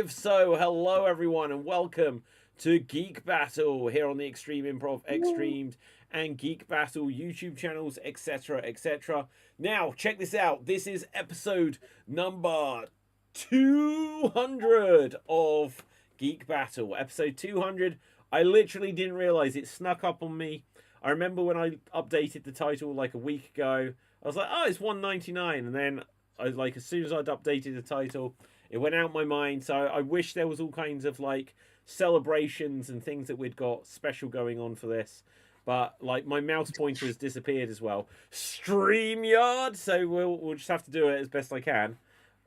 live. So, hello everyone, and welcome to Geek Battle here on the Extreme Improv, Xstreamed, and Geek Battle YouTube channels, etc., etc. Now, check this out. This is episode number 200 of Geek Battle. Episode 200. I literally didn't realize it snuck up on me. I remember when I updated the title like a week ago, I was like, oh, it's 199, and then as soon as I'd updated the title, it went out my mind. So I wish there was all kinds of like celebrations and things that we'd got special going on for this. But like my mouse pointer has disappeared as well. StreamYard. So we'll just have to do it as best I can.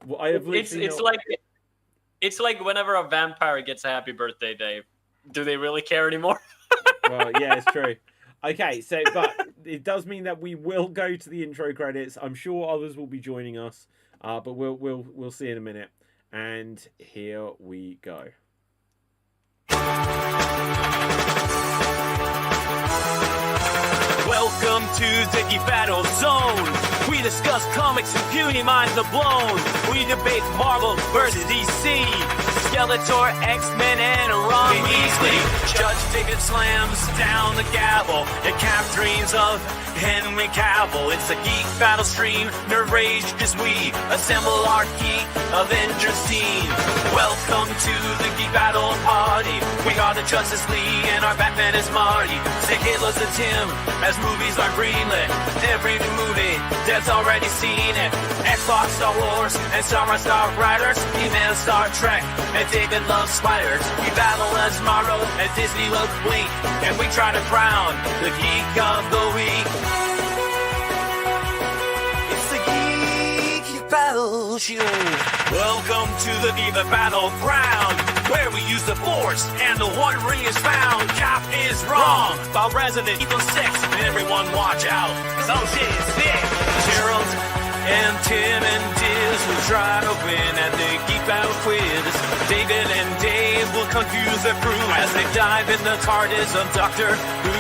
Well, I have it's like whenever a vampire gets a happy birthday, Dave. Do they really care anymore? Well, yeah, it's true. Okay, so but it does mean that we will go to the intro credits. I'm sure others will be joining us, but we'll see in a minute. And here we go. Welcome to the Geek Battle Zone. We discuss comics and puny minds are blown. We debate Marvel versus DC, Skeletor, X-Men, and Ron Weasley. Judge David slams down the gavel and Cap dreams of Henry Cavill. It's a Geek Battle stream, nerd rage as we assemble our Geek Avengers team. Welcome to the Geek Battle party. We are the Justice League and our Batman is Marty. Say Hitler's a Tim as movies are greenlit. Every new movie, Dev's already seen it. Xbox, Star Wars, and Star Wars Star Riders. He-Man, Star Trek, and David loves spiders. We battle as Morrow and Disney will blink. And we try to crown the Geek of the Week. It's the Geek Battle Show. Welcome to the Geek Battleground, where we use the Force and the One Ring is found. Cap is wrong about Resident Evil 6. Everyone watch out, cause oh shit is big. Gerald and Tim and Diz will try to win at the Geek Battle quiz. David and Dave will confuse their crew as they dive in the TARDIS of Doctor Who.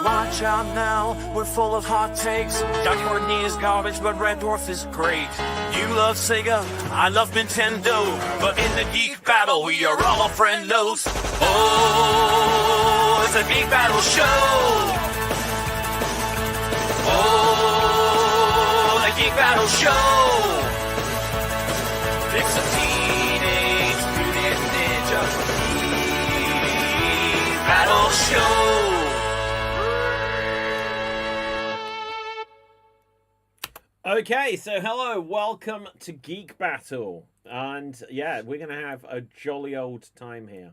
Watch out now, we're full of hot takes. Doc Courtney is garbage, but Red Dwarf is great. You love Sega, I love Nintendo. But in the Geek Battle, we are all friendos. Oh, it's a Geek Battle show. Oh, the Geek Battle show. It's a Teenage Mutant Ninja Geek Battle show. Okay, so hello, welcome to Geek Battle, and yeah, we're gonna have a jolly old time here.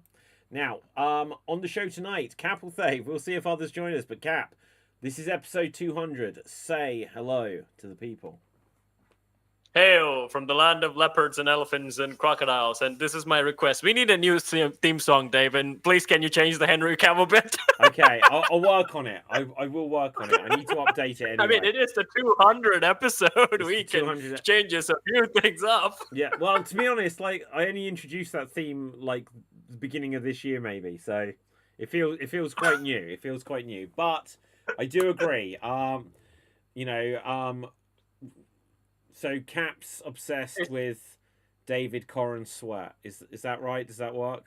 Now, on the show tonight, Cap will say, we'll see if others join us, but Cap, this is episode 200. Say hello to the people. Hail from the land of leopards and elephants and crocodiles, and this is my request. We need a new theme song, Dave, and please can you change the Henry Cavill bit? Okay, I'll work on it. I will work on it. I need to update it anyway. I mean, it is the 200 episode. We can change a few things up. Yeah, well, to be honest, like, I only introduced that theme, like, the beginning of this year, maybe, so it feels quite new. It feels quite new, but I do agree. So Cap's obsessed with David Corran Sweat. Is that right? Does that work?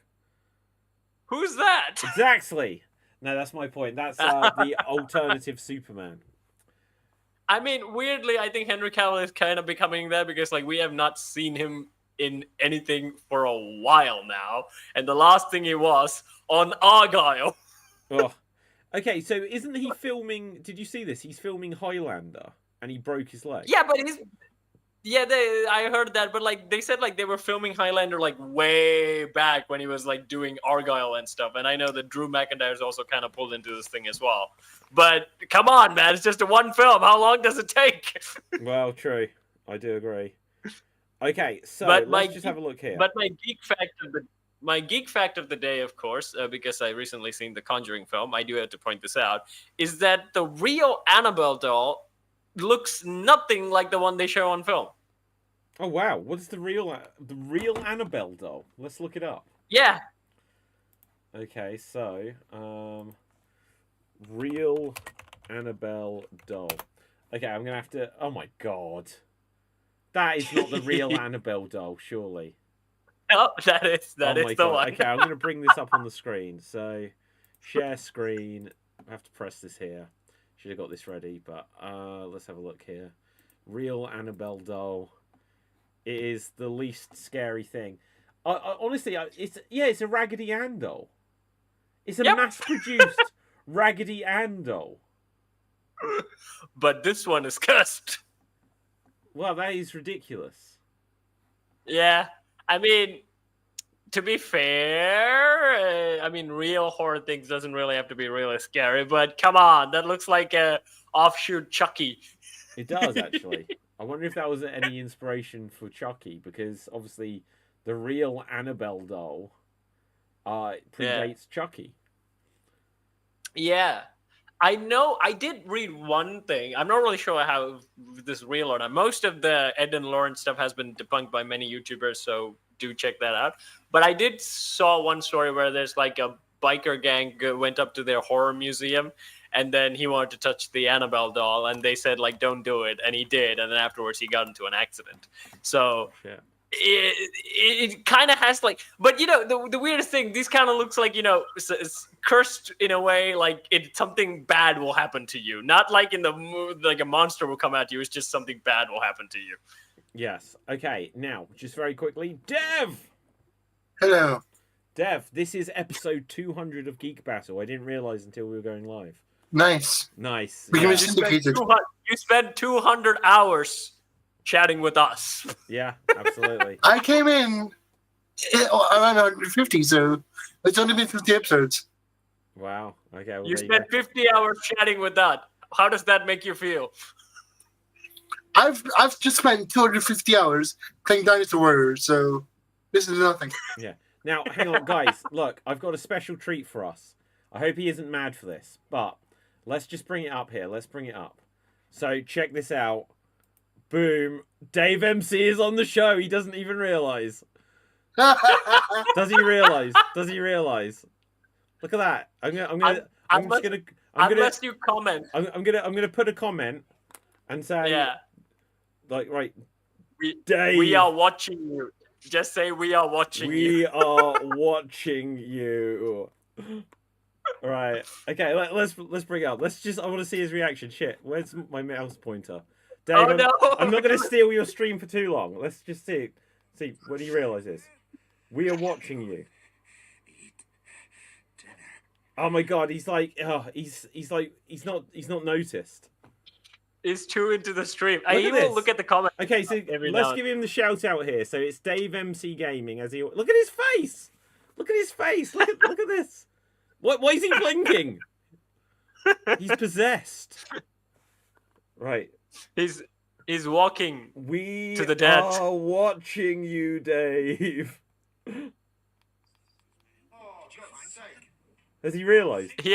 Who's that? Exactly. No, that's my point. That's the alternative Superman. I mean, weirdly, I think Henry Cavill is kind of becoming that because, like, we have not seen him in anything for a while now, and the last thing he was on Argyle. Oh. Okay, so isn't he filming? Did you see this? He's filming Highlander, and he broke his leg. Yeah, but I heard that, but like they said, like they were filming Highlander like way back when he was like doing Argyle and stuff. And I know that Drew McIntyre's also kind of pulled into this thing as well. But come on, man, it's just a one film. How long does it take? Well, true. I do agree. Okay, so let's just have a look here. But my geek fact of the my geek fact of the day, of course, because I recently seen the Conjuring film, I do have to point this out, is that the real Annabelle doll looks nothing like the one they show on film. Oh wow, what's the real Annabelle doll? Let's look it up. Yeah. Okay, so real Annabelle doll. Okay, I'm gonna have to. Oh my god, that is not the real Annabelle doll, surely. Oh, that is Oh my the god. one. Okay, I'm gonna bring this up on the screen. So, share screen. I have to press this here. Should have got this ready, but let's have a look here. Real Annabelle doll. It is the least scary thing. Honestly, it's a Raggedy Ann doll. It's a mass-produced Raggedy Ann doll. But this one is cursed. Well, that is ridiculous. Yeah, I mean, to be fair, I mean, real horror things doesn't really have to be really scary. But come on, that looks like a offshoot Chucky. It does, actually. I wonder if that was any inspiration for Chucky, because obviously the real Annabelle doll predates Chucky. Yeah. I know, I did read one thing. I'm not really sure how this is real or not. Most of the Ed and Lauren stuff has been debunked by many YouTubers, so do check that out. But I did saw one story where there's like a biker gang went up to their horror museum, and then he wanted to touch the Annabelle doll, and they said, like, don't do it. And he did, and then afterwards he got into an accident. So... Yeah. It kind of has like, but you know, the weirdest thing, these kind of looks like, you know, it's cursed in a way, like something bad will happen to you, not like in the like a monster will come at you. It's just something bad will happen to you. Yes. Okay. Now, just very quickly, Dev. Hello. Dev, this is episode 200 of Geek Battle. I didn't realize until we were going live. Nice. Nice. We can Yeah. be syndicated. You spent 200 hours chatting with us. Yeah, absolutely. I came in around 150, so it's only been 50 episodes. Wow. Okay. Well, You there spent 50 hours chatting with that. How does that make you feel? I've just spent 250 hours playing Dinosaur Warriors, so this is nothing. Yeah. Now, hang on, guys. Look, I've got a special treat for us. I hope he isn't mad for this, but let's just bring it up here. Let's bring it up. So, check this out. Boom. Dave MC is on the show. He doesn't even realize. Does he realize? Does he realize? Look at that. Unless you comment. I'm gonna put a comment and say, Yeah. like, right. Dave, we are watching you. Just say we are watching you. We are watching you. Right. Okay. Let's bring it up. I want to see his reaction. Shit. Where's my mouse pointer? Dave, Oh, no. I'm not going to steal your stream for too long. Let's just see when he realizes. We are watching you. Oh my god, he's like, he's not noticed. He's too into the stream. Look He at will this. look at the comments. Okay, so let's give him the shout out here. So it's Dave MC Gaming as he. Look at his face. Look at his face. Look at this. Why is he blinking? He's possessed. Right. He's walking to the dead. We are watching you, Dave. Has he realised? He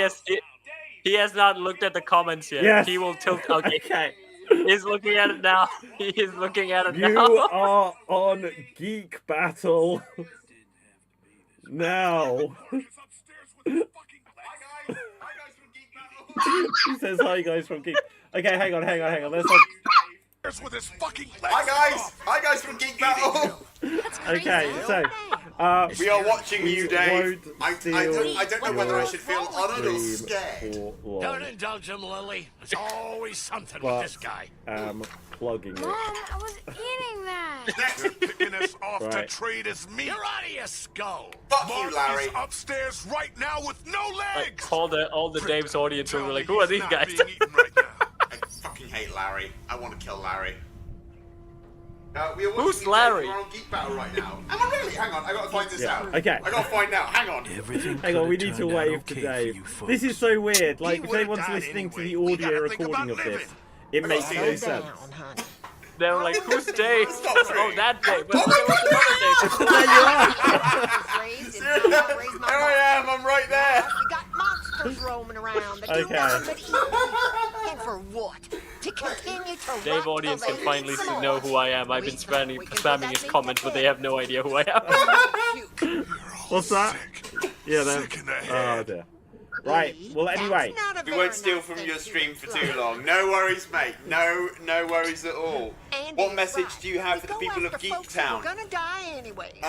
has not looked at the comments yet. Yes. He will tilt. Okay. Okay. He's looking at it now. He is looking at it You now. are on Geek Battle now. He says hi guys from Geek. Okay, hang on. Let's with his fucking Hi guys from Geek Battle. okay, so We are watching you, Dave. I won't don't know whether I should feel steal honoured or stream scared. for long, Don't indulge him, Lily. There's always something but with this guy. plugging it. Mom, I was eating that. Next picking us off to Right. trade his meat. You're out of your skull. Fuck you, Mark Larry. is upstairs right now with no Like, legs. all the Dave's audience will be like, Tell who are me these he's guys? not being eaten right now. I fucking hate Larry. I want to kill Larry. We are Who's watching you, Larry? Dave. We're on Geek Battle right now. Am I really? Hang on, I gotta find this out. Okay. I gotta find out. Hang on. Hang on, we need to wave to Dave. This is so weird. Like, if anyone's listening to the audio recording of this, it makes no sense. They were like, "Whose day?" It's not true. Oh, that day. But there was another day. There I am. I'm right there. You got monsters roaming around that do Okay. nothing but eat. And for what? To continue to Dave rot audience till can they finally eat some know more. who I am. I've been spamming his comments, but they have no idea who I am. Cute. What's that? Yeah, then. Sick in the Oh head. dear. Right. Well, anyway. That's not a We very won't steal nice from thing your to stream for imply. too long. No worries, mate. No worries at all. Andy What is message right. do you have We for the go people of after Geek folks who are Town? gonna die anyway.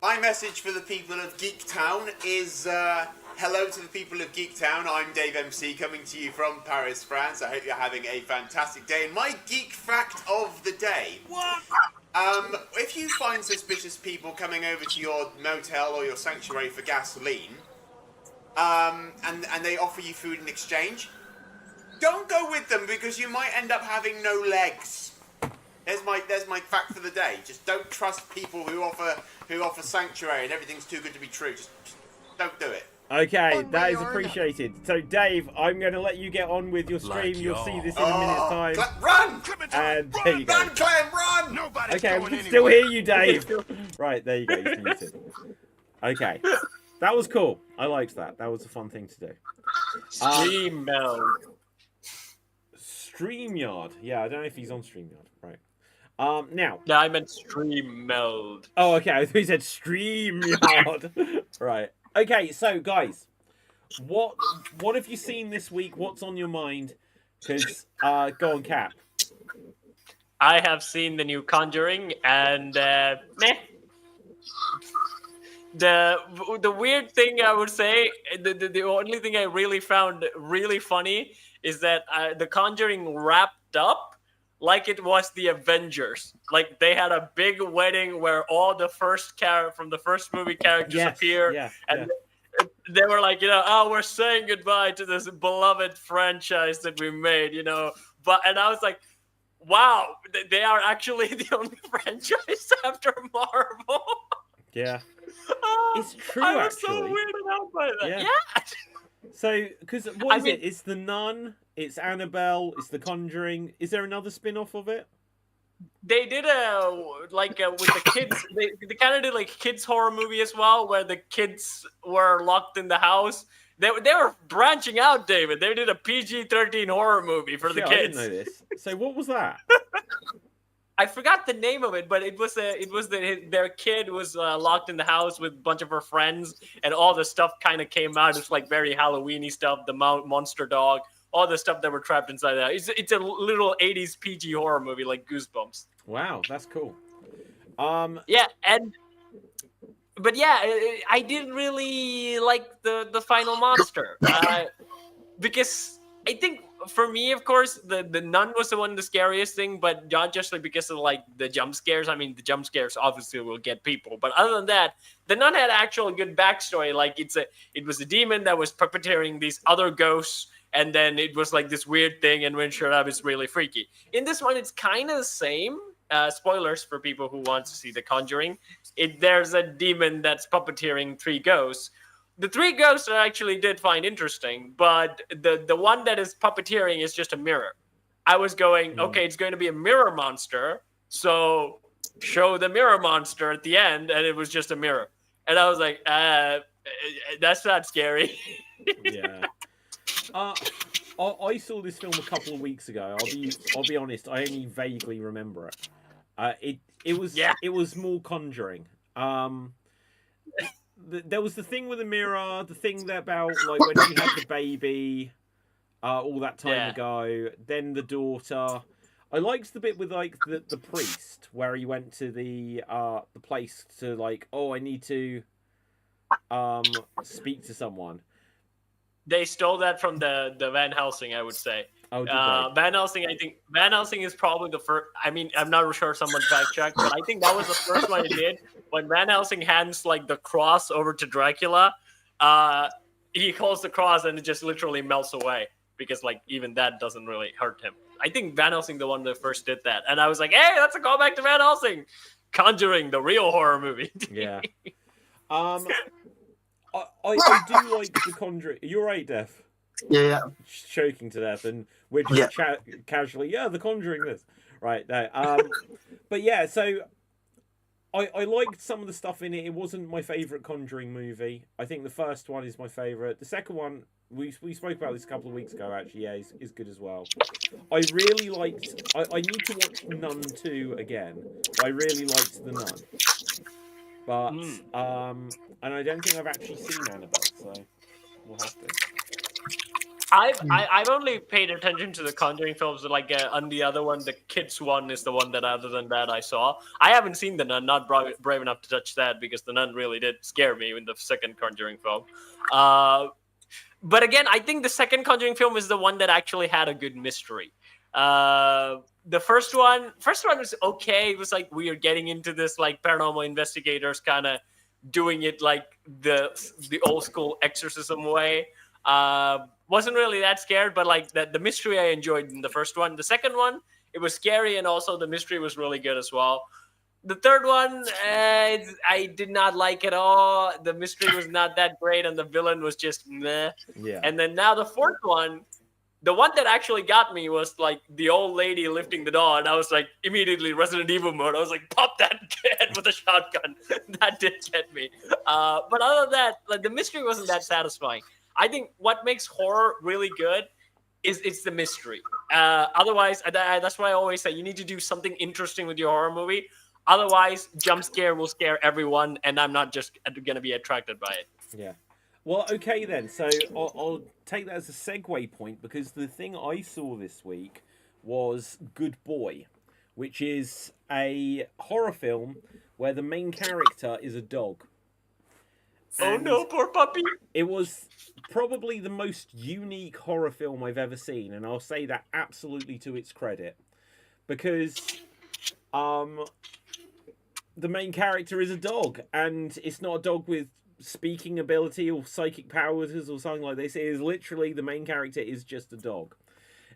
My message for the people of Geek Town is hello to the people of Geek Town. I'm Dave MC coming to you from Paris, France. I hope you're having a fantastic day. And my geek fact of the day. What? If you find suspicious people coming over to your motel or your sanctuary for gasoline, and they offer you food in exchange, don't go with them because you might end up having no legs. There's my fact for the day. Just don't trust people who offer sanctuary and everything's too good to be true. Just don't do it. Okay, One that way is or appreciated. So, Dave, I'm going to let you get on with your stream. Like You'll y'all. see this in a minute's time. Run! And there you go. Run, Clem, run! Nobody's Okay, we going can anywhere. still hear you, Dave. Right, there you go. You're muted. Okay. That was cool. I liked that. That was a fun thing to do. Stream meld. StreamYard. Yeah, I don't know if he's on StreamYard. Right. Now. No, I meant stream meld. Oh, okay. I thought he said StreamYard. Right. Okay, so guys, what have you seen this week? What's on your mind? Because go on, Cap. I have seen the new Conjuring, and meh. The weird thing I would say, the only thing I really found really funny is that The Conjuring wrapped up like it was the Avengers. Like they had a big wedding where all the first from the first movie characters appear, and they were like, oh, we're saying goodbye to this beloved franchise that we made, and I was like, wow, they are actually the only franchise after Marvel. Yeah. It's true, I was actually. so weirded out by that. Yeah. Yeah. So, because what is it? It's The Nun, it's Annabelle, it's The Conjuring. Is there another spin-off of it? They did with the kids. They kind of did like kids horror movie as well, where the kids were locked in the house. They were branching out, David. They did a PG-13 horror movie for the Yeah, kids. I didn't know this. So what was that? I forgot the name of it, but their kid was locked in the house with a bunch of her friends, and all the stuff kind of came out. It's like very Halloween-y stuff. The monster dog, all the stuff that were trapped inside that. It's a little 80s PG horror movie, like Goosebumps. Wow, that's cool. Yeah, but yeah, I didn't really like the final monster because I think for me, of course, the nun was the scariest thing, but not just like because of like the jump scares. I mean, the jump scares obviously will get people, but other than that, the nun had actual good backstory. Like it was a demon that was puppeteering these other ghosts, and then it was like this weird thing, and when it showed up, it's really freaky. In this one, it's kind of the same. Spoilers for people who want to see The Conjuring. There's a demon that's puppeteering 3 ghosts. The 3 ghosts I actually did find interesting, but the one that is puppeteering is just a mirror. I was going, okay, it's going to be a mirror monster, so show the mirror monster at the end, and it was just a mirror. And I was like, that's not scary. Yeah. I saw this film a couple of weeks ago. I'll be honest. I only vaguely remember it. It was more Conjuring. There was the thing with the mirror, the thing about like when she had the baby, all that time ago. Then the daughter. I liked the bit with like the priest where he went to the place to like, oh, I need to speak to someone. They stole that from the Van Helsing, I would say. Oh, did they? Van Helsing, I think Van Helsing is probably the first. I mean, I'm not sure someone fact checked, but I think that was the first one he did. When Van Helsing hands like the cross over to Dracula, he holds the cross and it just literally melts away because like even that doesn't really hurt him. I think Van Helsing the one that first did that, and I was like, hey, that's a callback to Van Helsing, Conjuring, the real horror movie. Yeah. I do like The Conjuring. You're right, Def. Yeah. choking to death, and we're just casually, The Conjuring this. Right, no. But yeah, so I liked some of the stuff in it. It wasn't my favourite Conjuring movie. I think the first one is my favourite. The second one, we spoke about this a couple of weeks ago, actually, is good as well. I really liked... I need to watch Nun 2 again. I really liked The Nun. But, and I don't think I've actually seen Annabelle, so we'll have to. I've only paid attention to the Conjuring films, like on the other one, the kids one is the one that other than that I saw. I haven't seen The Nun, not brave enough to touch that because The Nun really did scare me in the second Conjuring film. But again, I think the second Conjuring film is the one that actually had a good mystery. The first one was okay. It was like we are getting into this like paranormal investigators kind of doing it like the old school exorcism way. Wasn't really that scared, but like the mystery I enjoyed in the first one. The second one, it was scary, and also the mystery was really good as well. The third one, I did not like at all. The mystery was not that great, and the villain was just meh. Yeah. And then now the fourth one, the one that actually got me was like the old lady lifting the doll, and I was like immediately Resident Evil mode. I was like, pop that head with a shotgun. That did get me. But other than that, like the mystery wasn't that satisfying. I think what makes horror really good is it's the mystery. Otherwise, that's why I always say you need to do something interesting with your horror movie. Otherwise, jump scare will scare everyone, and I'm not just going to be attracted by it. Yeah. Well, okay then. So I'll take that as a segue point, because the thing I saw this week was Good Boy, which is a horror film where the main character is a dog. Oh no, poor puppy! It was probably the most unique horror film I've ever seen, and I'll say that absolutely to its credit, because the main character is a dog, and it's not a dog with speaking ability or psychic powers or something like this. It is literally the main character is just a dog.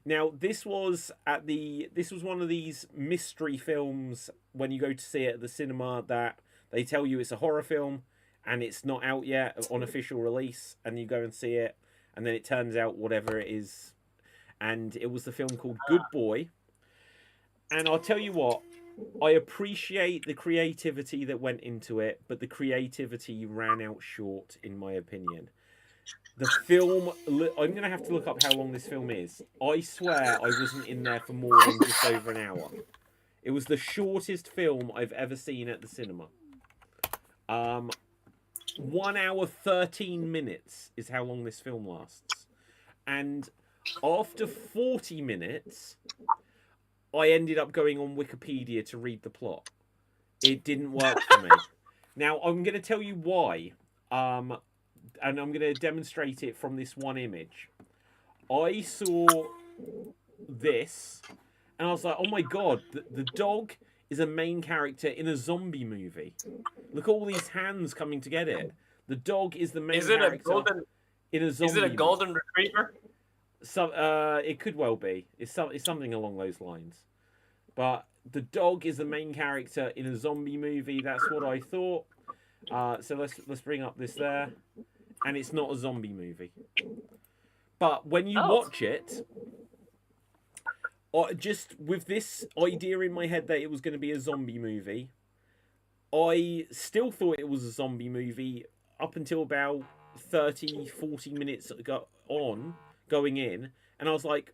Now, this was one of these mystery films when you go to see it at the cinema that they tell you it's a horror film and it's not out yet on official release, and you go and see it, and then it turns out whatever it is. And it was the film called Good Boy. And I'll tell you what, I appreciate the creativity that went into it, but the creativity ran out short, in my opinion. The film, I'm going to have to look up how long this film is. I swear I wasn't in there for more than just over an hour. It was the shortest film I've ever seen at the cinema. 1 hour 13 minutes is how long this film lasts. And after 40 minutes, I ended up going on Wikipedia to read the plot. It didn't work for me. Now, I'm going to tell you why. And I'm going to demonstrate it from this one image. I saw this, and I was like, oh my god, the dog is a main character in a zombie movie. Look at all these hands coming to get it. The dog is the main character in a zombie movie. Is it a golden retriever? It could well be. It's something along those lines. But the dog is the main character in a zombie movie. That's what I thought. So let's bring up this there. And it's not a zombie movie. But when you watch it, just with this idea in my head that it was going to be a zombie movie, I still thought it was a zombie movie up until about 30, 40 minutes going in. And I was like,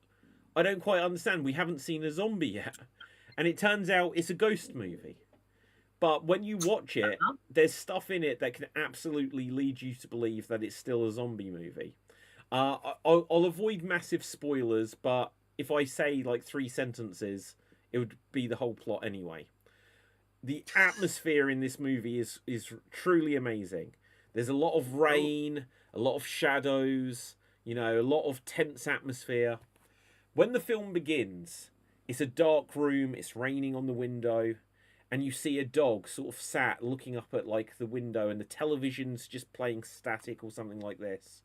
I don't quite understand. We haven't seen a zombie yet. And it turns out it's a ghost movie. But when you watch it, there's stuff in it that can absolutely lead you to believe that it's still a zombie movie. I'll avoid massive spoilers, but if I say like 3 sentences, it would be the whole plot anyway. The atmosphere in this movie is truly amazing. There's a lot of rain, a lot of shadows, a lot of tense atmosphere. When the film begins, it's a dark room, it's raining on the window, and you see a dog sort of sat looking up at like the window, and the television's just playing static or something like this.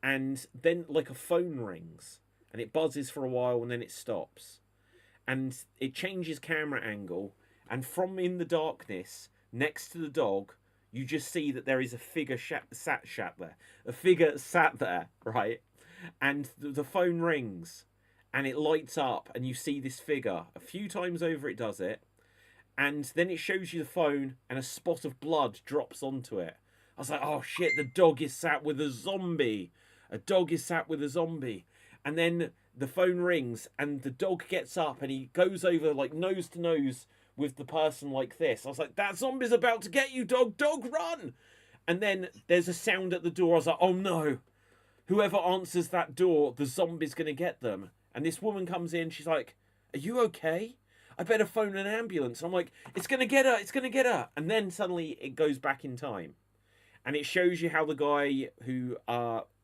And then like a phone rings, and it buzzes for a while, and then it stops. And it changes camera angle, and from in the darkness, next to the dog, you just see that there is a figure sat there. A figure sat there, right? and the phone rings, and it lights up, and you see this figure. A few times over it does it, and then it shows you the phone, and a spot of blood drops onto it. I was like, oh shit, the dog is sat with a zombie. A dog is sat with a zombie. And then the phone rings, and the dog gets up, and he goes over like nose to nose with the person like this. I was like, that zombie's about to get you, dog. Dog, run! And then there's a sound at the door. I was like, oh no. Whoever answers that door, the zombie's going to get them. And this woman comes in. She's like, are you okay? I better phone an ambulance. I'm like, it's going to get her. It's going to get her. And then suddenly it goes back in time. And it shows you how the guy who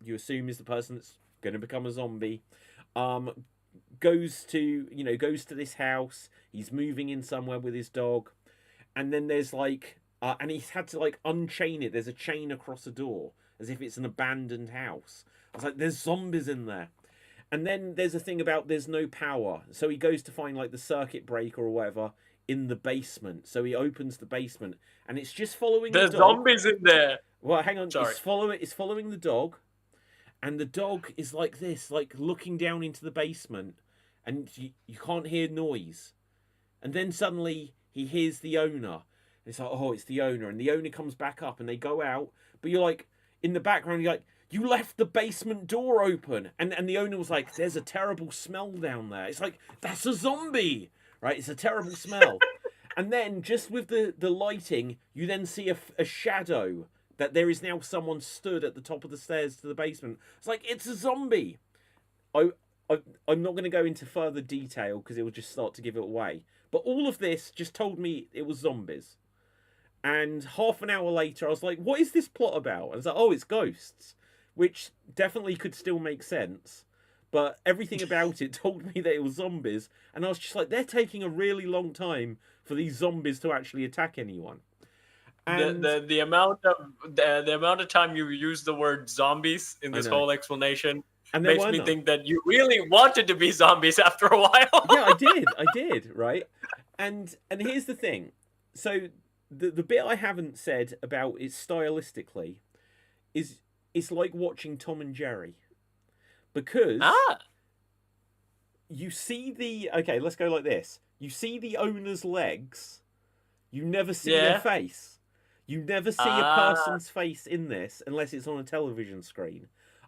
you assume is the person that's going to become a zombie goes to this house. He's moving in somewhere with his dog. And then there's like, and he's had to like unchain it. There's a chain across the door as if it's an abandoned house. I was like, there's zombies in there. And then there's a thing about there's no power. So he goes to find like the circuit breaker or whatever in the basement. So he opens the basement and it's just following the dog. There's zombies in there. Well, hang on. Sorry. It's following the dog. And the dog is like this, like looking down into the basement. And you can't hear noise. And then suddenly he hears the owner. And it's like, oh, it's the owner. And the owner comes back up and they go out. But you're like, in the background, you're like, you left the basement door open. And the owner was like, there's a terrible smell down there. It's like, that's a zombie, right? It's a terrible smell. And then just with the lighting, you then see a shadow that there is now someone stood at the top of the stairs to the basement. It's like, it's a zombie. I'm not going to go into further detail because it will just start to give it away. But all of this just told me it was zombies. And half an hour later, I was like, what is this plot about? And I was like, oh, it's ghosts. Which definitely could still make sense. But everything about it told me that it was zombies. And I was just like, they're taking a really long time for these zombies to actually attack anyone. And The amount of time you use the word zombies in this whole explanation makes me think that you really wanted to be zombies after a while. Yeah, I did, right? And here's the thing. So the bit I haven't said about it stylistically is it's like watching Tom and Jerry. Because you see okay, let's go like this. You see the owner's legs, you never see their face. You never see a person's face in this unless it's on a television screen.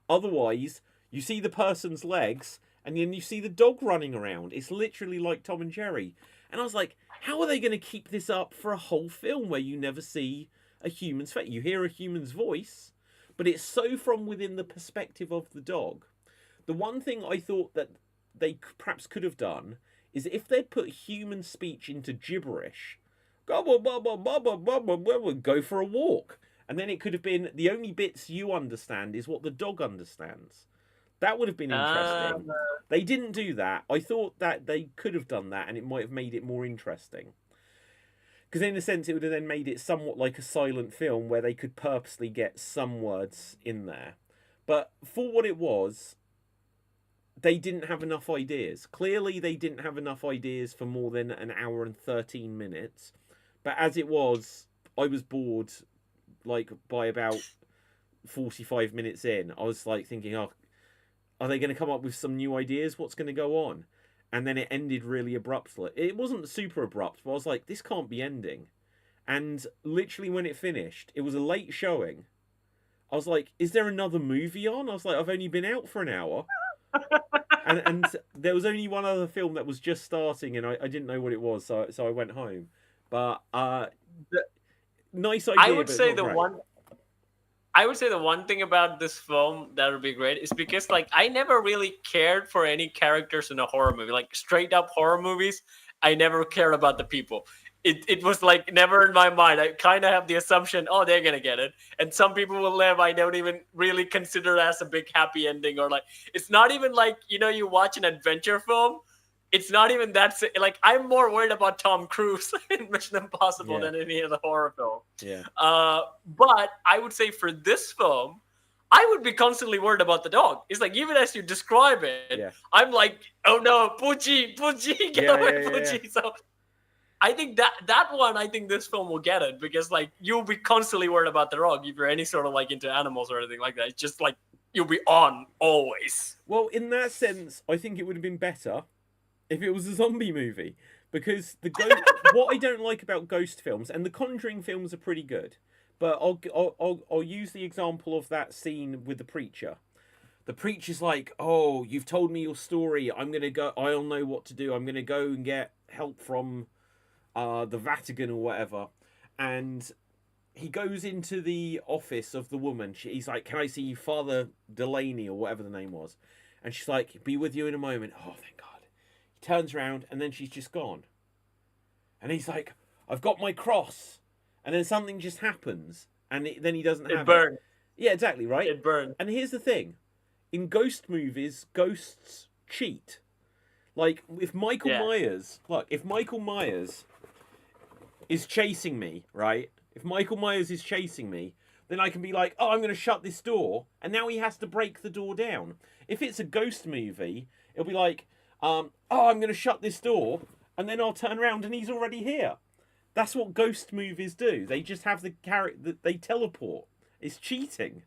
Otherwise, you see the person's legs and then you see the dog running around. It's literally like Tom and Jerry. And I was like, how are they going to keep this up for a whole film where you never see a human's face? You hear a human's voice, but it's so from within the perspective of the dog. The one thing I thought that they perhaps could have done is if they'd put human speech into gibberish, go for a walk. And then it could have been the only bits you understand is what the dog understands. That would have been interesting. They didn't do that. I thought that they could have done that and it might have made it more interesting. Because in a sense, it would have then made it somewhat like a silent film where they could purposely get some words in there. But for what it was, they didn't have enough ideas. Clearly, they didn't have enough ideas for more than an hour and 13 minutes. But as it was, I was bored, like, by about 45 minutes in. I was, like, thinking, oh, are they going to come up with some new ideas? What's going to go on? And then it ended really abruptly. It wasn't super abrupt, but I was like, this can't be ending. And literally when it finished, it was a late showing. I was like, is there another movie on? I was like, I've only been out for an hour. and there was only one other film that was just starting, and I didn't know what it was, so I went home. But nice idea. I would say the one thing about this film that would be great is because, like, I never really cared for any characters in a horror movie. Like, straight up horror movies, I never cared about the people. It was, like, never in my mind. I kind of have the assumption, oh, they're going to get it. And some people will live. I don't even really consider it as a big happy ending. Or, like, it's not even like, you watch an adventure film. It's not even that, like, I'm more worried about Tom Cruise in Mission Impossible than any other horror film. Yeah. But I would say for this film, I would be constantly worried about the dog. It's like, even as you describe it, I'm like, oh no, Poochie, get away, Poochie. Yeah. So I think I think this film will get it because, like, you'll be constantly worried about the dog if you're any sort of, like, into animals or anything like that. It's just like, you'll be on always. Well, in that sense, I think it would have been better if it was a zombie movie, because what I don't like about ghost films, and the Conjuring films are pretty good, but I'll use the example of that scene with the preacher. The preacher's like, "Oh, you've told me your story. I'm gonna go. I'll know what to do. I'm gonna go and get help from the Vatican or whatever," and he goes into the office of the woman. He's like, "Can I see Father Delaney or whatever the name was?" And she's like, "Be with you in a moment." Oh, thank God. He turns around and then she's just gone. And he's like, "I've got my cross." And then something just happens and then he doesn't have it. It burned. Yeah, exactly, right? It burned. And here's the thing. In ghost movies, ghosts cheat. Like, if Michael Myers is chasing me, right? If Michael Myers is chasing me, then I can be like, "Oh, I'm going to shut this door," and now he has to break the door down. If it's a ghost movie, it'll be like, "Oh, I'm going to shut this door," and then I'll turn around and he's already here. That's what ghost movies do. They just have the character, they teleport. It's cheating.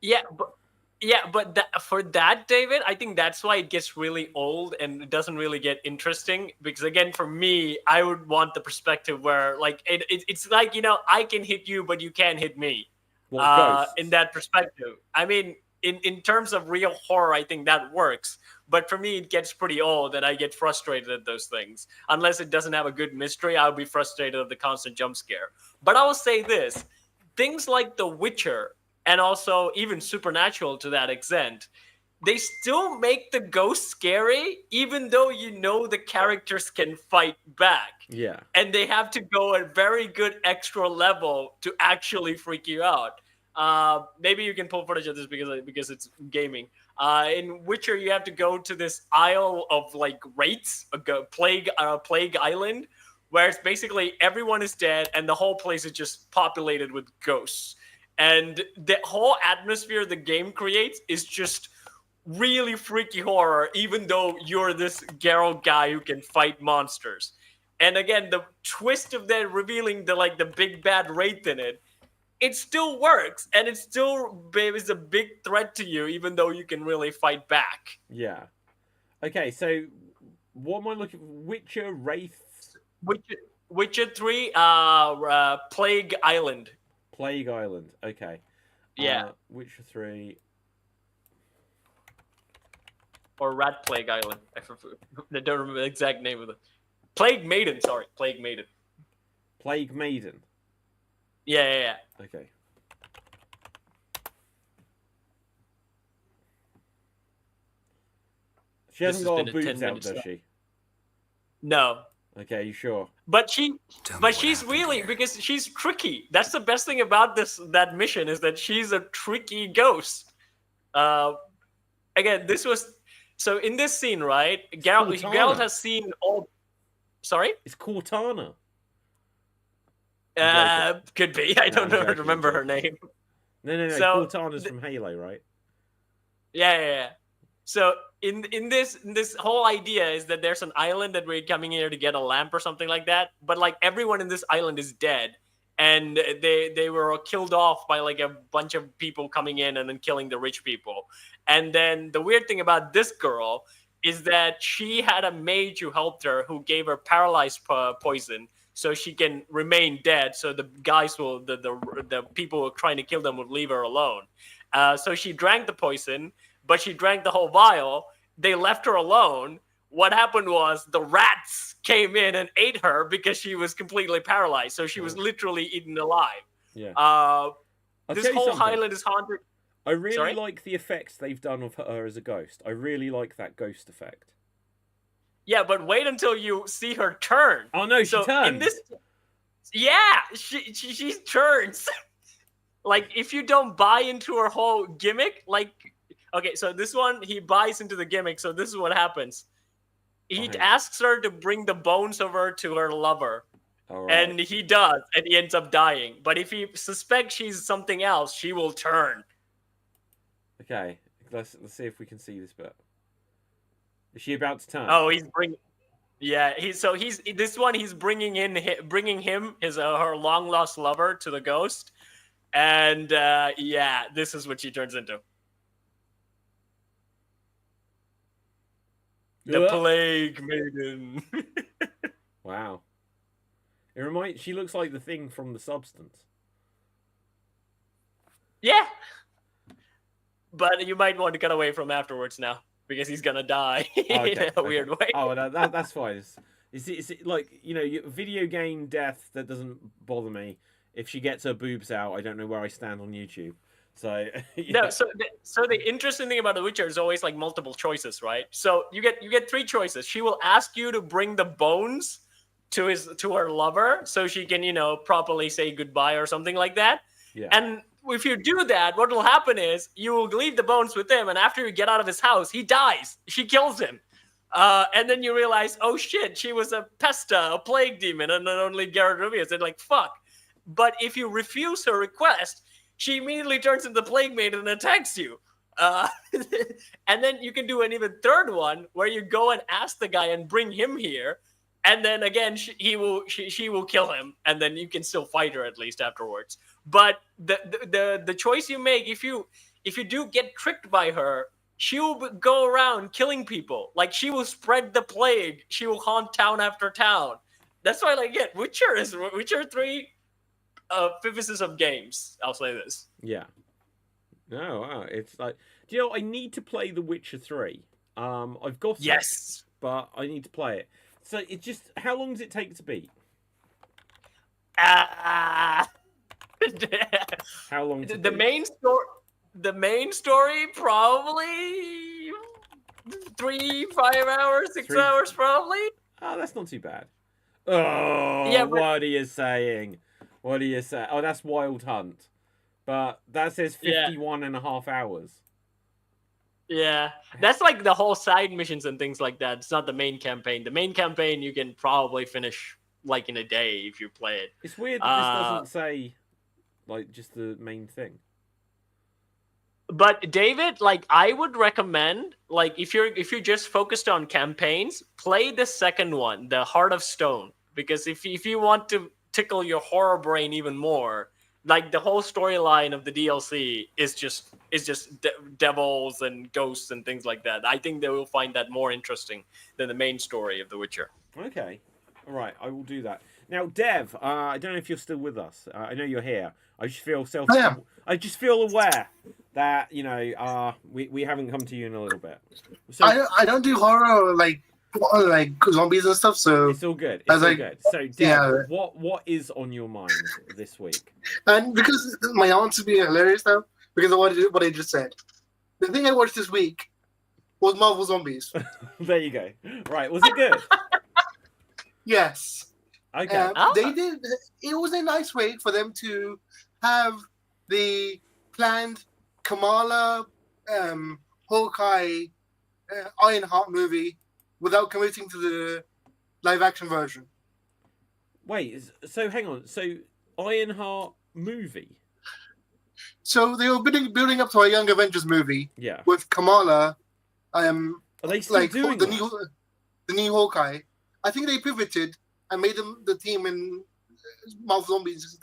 But for that, David, I think that's why it gets really old and it doesn't really get interesting. Because again, for me, I would want the perspective where, like, it's like, I can hit you, but you can't hit me. In that perspective, I mean, in terms of real horror, I think that works. But for me, it gets pretty old, and I get frustrated at those things. Unless it doesn't have a good mystery, I'll be frustrated at the constant jump scare. But I will say this: things like The Witcher, and also even Supernatural to that extent, they still make the ghost scary, even though the characters can fight back. Yeah. And they have to go a very good extra level to actually freak you out. Maybe you can pull footage of this because it's gaming. In Witcher, you have to go to this isle of like wraiths, a plague island, where it's basically everyone is dead and the whole place is just populated with ghosts. And the whole atmosphere the game creates is just really freaky horror, even though you're this Geralt guy who can fight monsters. And again, the twist of that revealing the big bad wraith in it still works, and it still is a big threat to you, even though you can really fight back. Yeah. Okay, so what am I looking for? Witcher, Wraith? Witcher 3, Plague Island. Plague Island, okay. Yeah. Witcher 3. Or Rat Plague Island. I don't remember the exact name of it. Plague Maiden, sorry. Plague Maiden. Plague Maiden. Yeah. Okay. She hasn't got her boobs out, does she? No. Okay, you sure? But she's really, because she's tricky. That's the best thing about that mission, is that she's a tricky ghost. Again, so in this scene, right? Geralt has seen all. Sorry? It's Cortana. Could be. I don't remember her name. No. So, Cortana's from Halo, right? Yeah. So in this whole idea is that there's an island that we're coming here to get a lamp or something like that. But like everyone in this island is dead, and they were killed off by like a bunch of people coming in and then killing the rich people. And then the weird thing about this girl is that she had a mage who helped her, who gave her paralyzed poison, so she can remain dead. So the guys the people who are trying to kill them would leave her alone. So she drank the poison, but she drank the whole vial. They left her alone. What happened was the rats came in and ate her because she was completely paralyzed. So she was literally eaten alive. Yeah. This whole island is haunted. I really like the effects they've done of her as a ghost. I really like that ghost effect. Yeah, but wait until you see her turn. Oh no, she turns. She turns. Like, if you don't buy into her whole gimmick, okay, so this one, he buys into the gimmick, so this is what happens. He asks her to bring the bones of her to her lover. And he does, and he ends up dying. But if he suspects she's something else, she will turn. Okay, let's see if we can see this bit. Is she about to turn? Oh, he's bringing. Yeah, he's bringing him her long lost lover to the ghost, and this is what she turns into. The Ugh. Plague Maiden. Wow. She looks like the thing from The Substance. Yeah. But you might want to cut away from afterwards now because he's gonna die in a weird way. Oh, that's fine. It's like, video game death, that doesn't bother me. If she gets her boobs out, I don't know where I stand on YouTube. So No, so the interesting thing about The Witcher is always like multiple choices, right? So you get 3 choices. She will ask you to bring the bones to her lover so she can, properly say goodbye or something like that. Yeah. And if you do that, what will happen is you will leave the bones with him, and after you get out of his house, he dies. She kills him. And then you realize, oh shit, she was a pesta, a plague demon, and then only Geralt reveals. And like, fuck. But if you refuse her request, she immediately turns into the Plague Maiden and attacks you. And then you can do an even third one where you go and ask the guy and bring him here. And then again, she will kill him, and then you can still fight her at least afterwards. But the choice you make, if you do get tricked by her, she will go around killing people. Like, she will spread the plague. She will haunt town after town. That's why, like, yeah, Witcher 3, emphasis of games. I'll say this. Yeah. No, wow. It's like, I need to play The Witcher 3. I've got it, Yes. but I need to play it. So it just, how long does it take to beat? How long? To the beat? main story probably 3-5 hours, 6 hours probably. Oh, that's not too bad. Oh, Yeah, but... what are you saying? What are you saying? Oh, that's Wild Hunt, but that says 51 and a half hours. Yeah, that's like the whole side missions and things like that. It's not the main campaign. The main campaign you can probably finish like in a day if you play it. It's weird that this doesn't say like just the main thing. But David, like, I would recommend, like, if you're just focused on campaigns, play the second one, the Heart of Stone, because if you want to tickle your horror brain even more, like, the whole storyline of the DLC is just devils and ghosts and things like that. I think they will find that more interesting than the main story of The Witcher. Okay, all right, I will do that. Now, Dev, I don't know if you're still with us. I know you're here. I just feel I just feel aware that we haven't come to you in a little bit. So, I don't do horror like zombies and stuff, so it's all good. It's all good. So, Dev, what is on your mind this week? And because my answer being hilarious now, because of what I just said, the thing I watched this week was Marvel Zombies. There you go. Right, was it good? Yes. Okay. They did. It was a nice way for them to have the planned Kamala, Hawkeye, Ironheart movie without committing to the live-action version. Wait, so hang on. So Ironheart movie? So they were building up to a Young Avengers movie. Yeah. With Kamala. Are they still doing the that? the new Hawkeye? I think they pivoted and made them the team in Marvel Zombies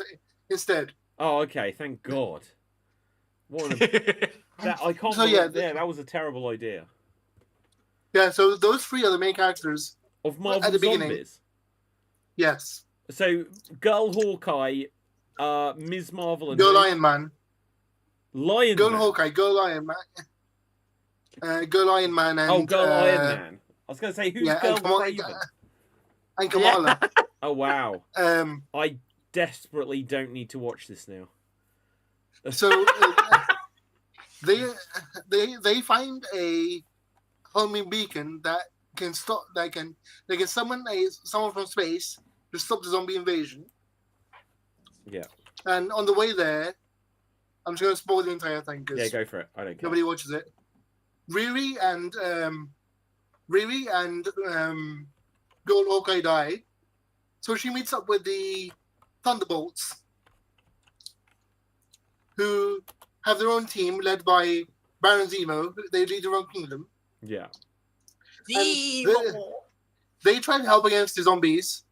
instead. Oh, okay. Thank God. That I can't. So, believe, that was a terrible idea. Yeah. So those 3 are the main characters Of Marvel at the Zombies. beginning. Yes. So Girl Hawkeye, Ms. Marvel, and Girl Iron Man. Lion Girl Man. Hawkeye. Girl Iron Man. Girl Iron Man and Girl Iron Man. I was going to say who's Girl Craven? And Kamala. Oh wow. I desperately don't need to watch this now. So they find a homing beacon that can stop. They can summon someone from space to stop the zombie invasion. Yeah. And on the way there, I'm just going to spoil the entire thing because go for it. I don't care. nobody watches it. Riri and Girl Hawkeye die, so she meets up with the Thunderbolts, who have their own team led by Baron Zemo. They lead their own kingdom. Yeah. They try to help against the zombies,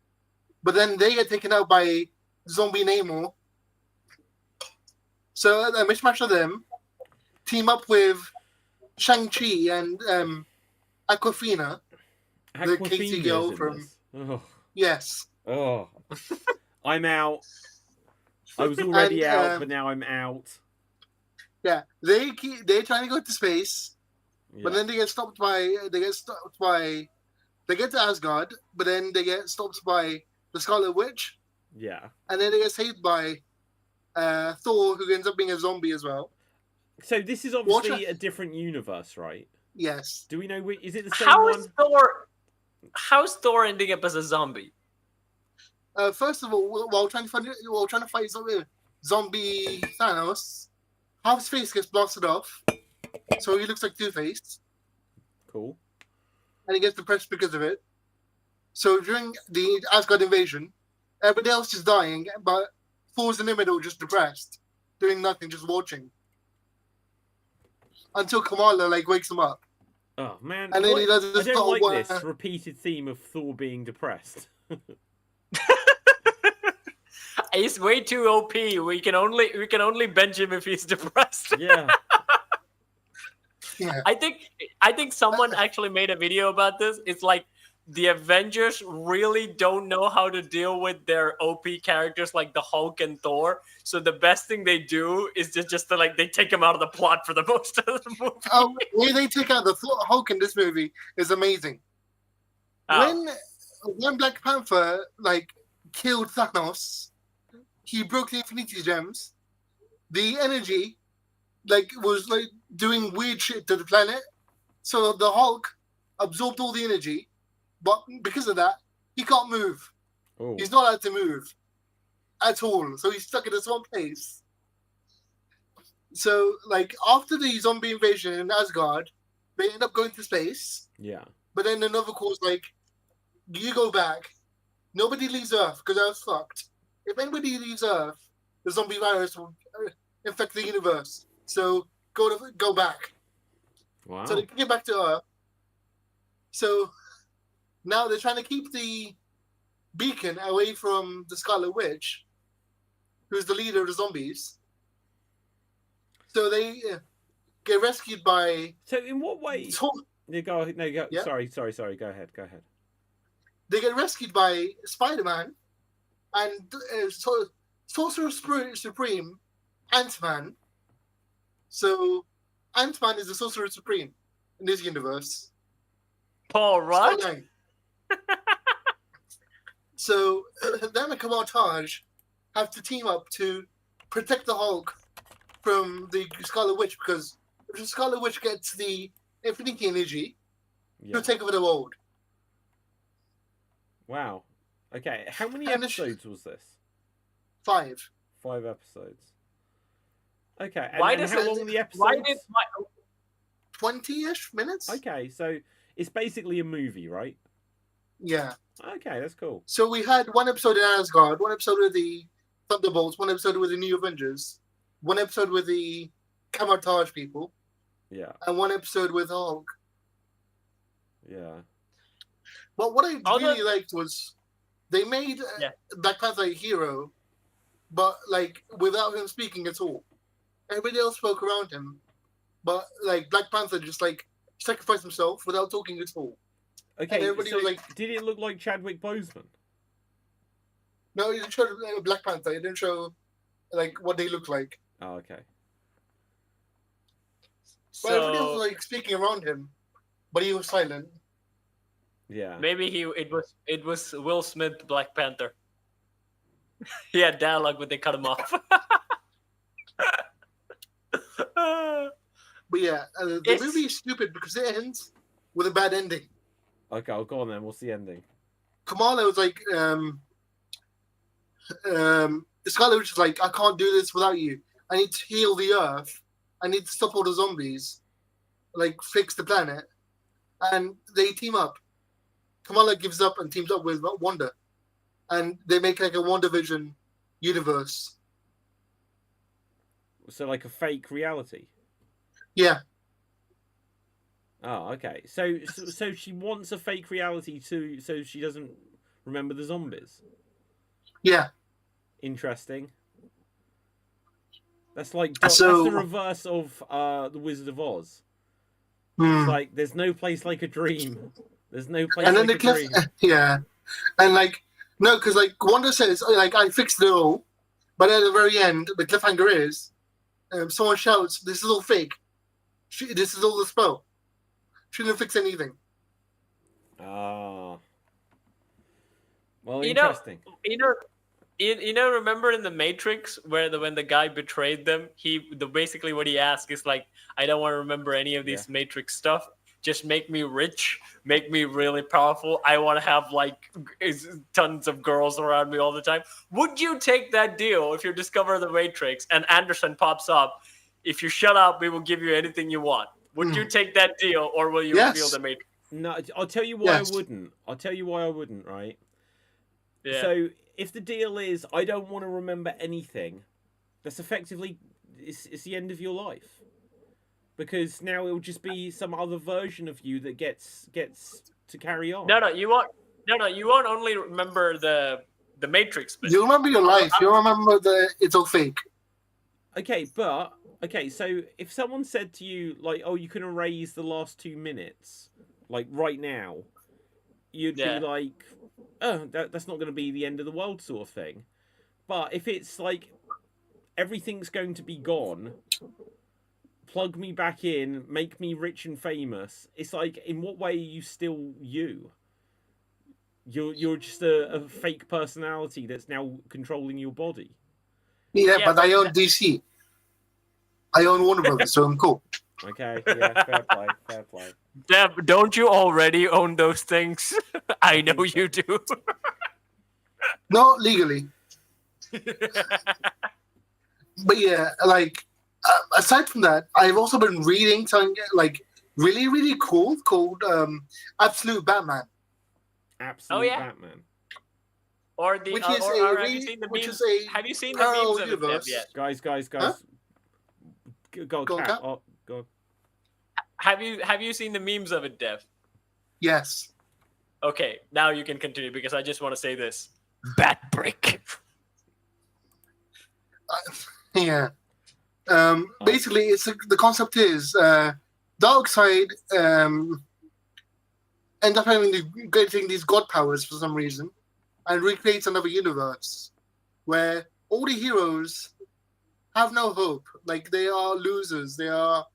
but then they get taken out by Zombie Namor. So a mishmash of them team up with Shang-Chi and Aquafina the Katie girl from yes. Oh, I'm out. I was already And, out, but now I'm out. Yeah, they're trying to go to space, but then they get to Asgard, but then they get stopped by the Scarlet Witch. Yeah. And then they get saved by Thor, who ends up being a zombie as well. So this is obviously a different universe, right? Yes. Do we know which? Is it the same one? How's Thor ending up as a zombie? First of all, while trying to fight zombie Thanos, half his face gets blasted off, so he looks like Two-Face. Cool. And he gets depressed because of it. So during the Asgard invasion, everybody else is dying, but Thor's in the middle, just depressed, doing nothing, just watching. Until Kamala wakes him up. Oh man! And then he does I don't like this repeated theme of Thor being depressed. He's way too OP. We can only bench him if he's depressed. Yeah. Yeah. I think someone actually made a video about this. It's like the Avengers really don't know how to deal with their OP characters like the Hulk and Thor. So the best thing they do is just they take him out of the plot for the most of the movie. The way they take out the Hulk in this movie is amazing. Oh. When Black Panther killed Thanos, he broke the Infinity Gems. The energy was doing weird shit to the planet. So the Hulk absorbed all the energy, but because of that, he can't move. Oh. He's not allowed to move at all. So he's stuck in this one place. So after the zombie invasion in Asgard, they end up going to space. Yeah. But then another call's you go back. Nobody leaves Earth because Earth's fucked. If anybody leaves Earth, the zombie virus will infect the universe. So go back. Wow. So they can get back to Earth. So now they're trying to keep the beacon away from the Scarlet Witch, who's the leader of the zombies. So they get rescued by. So in what way? Go. Yeah. Sorry. Go ahead. They get rescued by Spider-Man and Sorcerer Supreme, Ant-Man. So Ant-Man is the Sorcerer Supreme in this universe. Paul Rudd? So them and Kamal Taj have to team up to protect the Hulk from the Scarlet Witch, because if the Scarlet Witch gets the Infinity Energy, he'll take over the world. Wow. Okay, how many episodes was this? 5. 5 episodes. Okay, and how long are the episodes? 20-ish minutes. Okay, so it's basically a movie, right? Yeah. Okay, that's cool. So we had one episode in Asgard, one episode with the Thunderbolts, one episode with the New Avengers, one episode with the Camartage people, yeah, and one episode with Hulk. Yeah. But what I really liked was they made Black Panther a hero, but without him speaking at all. Everybody else spoke around him, but Black Panther just sacrificed himself without talking at all. Okay, so was did it look like Chadwick Boseman? No, it didn't show Black Panther. It didn't show what they look like. Oh, okay. But everybody was speaking around him, but he was silent. Yeah. Maybe it was Will Smith, Black Panther. He had dialogue, but they cut him off. But yeah, the movie is stupid because it ends with a bad ending. Okay, I'll go on then. What's the ending? Kamala was Scarlet Witch was I can't do this without you. I need to heal the Earth. I need to stop all the zombies. Fix the planet. And they team up. Kamala gives up and teams up with Wanda. And they make a WandaVision universe. So a fake reality? Yeah. Oh, okay. So she wants a fake reality so she doesn't remember the zombies? Yeah. Interesting. That's that's the reverse of the Wizard of Oz. It's there's no place like a dream. There's no place And then like the a cliff, dream. yeah, and like no, because like Wanda says, like I fixed it all, but at the very end, the cliffhanger is, someone shouts, "This is all fake. This is all the spell. She didn't fix anything." Ah. Well, You know, interesting. Remember in the Matrix where when the guy betrayed them, basically what he asked is like, I don't want to remember any of these Matrix stuff. Just make me rich, make me really powerful. I want to have like tons of girls around me all the time. Would you take that deal if you discover the Matrix and Anderson pops up? If you shut up, we will give you anything you want. Would you take that deal, or will you reveal the Matrix? No, I'll tell you why I wouldn't. I'll tell you why I wouldn't, right? Yeah. So, if the deal is, I don't want to remember anything, that's effectively, it's the end of your life. Because now it'll just be some other version of you that gets to carry on. No, you won't only remember the Matrix. But You remember your life. You remember it's all fake. Okay, so if someone said to you, like, oh, you can erase the last 2 minutes, like, right now, you'd be like, oh, that's not going to be the end of the world sort of thing. But if it's like, everything's going to be gone, plug me back in, make me rich and famous, it's like, in what way are you still you? You're just a fake personality that's now controlling your body. Yeah, but I own DC. I own Warner Brothers, so I'm cool. Okay, yeah, fair play. Deb, don't you already own those things? I know you do. Not legally. But yeah, like, aside from that, I've also been reading something like really, really cool called Absolute Batman. Absolute Batman. Or the Which is have you seen the memes? Have you seen the memes of it, Deb, yet? Guys. Huh? Go on, Cat. Oh, go on. Have you seen the memes of it, Dev? Yes. Okay, now you can continue because I just want to say this. Bat brick. Yeah. Basically, it's the concept is Darkseid end up getting these god powers for some reason, and recreates another universe where all the heroes have no hope. Like, they are losers. They are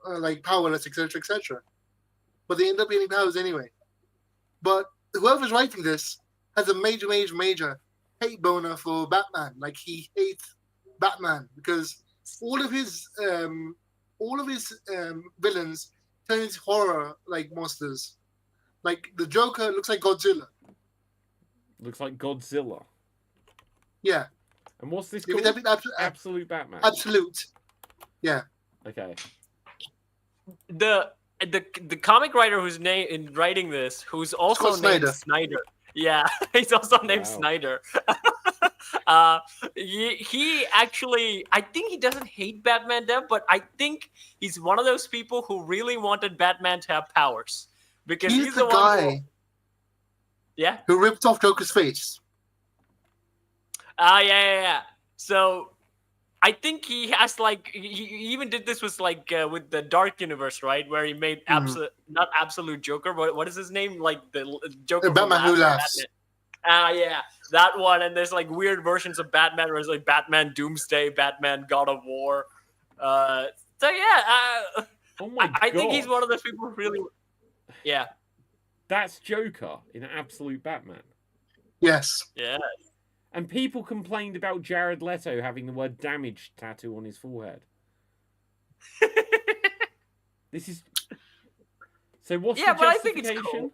like powerless, etc., etc. But they end up getting powers anyway. But whoever's writing this has a major hate boner for Batman. Like, he hates Batman because all of his villains turn into horror like monsters. Like, the Joker looks like Godzilla. Looks like Godzilla. Yeah. And what's this Give called? it Absolute Batman. Absolute. Yeah. Okay. The comic writer who's in writing this, who's also named Snyder. Yeah, he's also named Snyder. He actually, I think he doesn't hate Batman, Dev, but I think he's one of those people who really wanted Batman to have powers because he's the guy who ripped off Joker's face. Yeah. So I think he has like he even did this with like with the Dark Universe, right? Where he made not absolute Joker, but what is his name? Like the Joker. Batman Who Laughs. Yeah, that one. And there's like weird versions of Batman where it's like Batman Doomsday, Batman God of War. So yeah, oh my God. I think he's one of those people who really. Yeah. That's Joker in Absolute Batman. Yes. Yeah. And people complained about Jared Leto having the word damage tattoo on his forehead. This is... So what's the justification? But I think it's cool.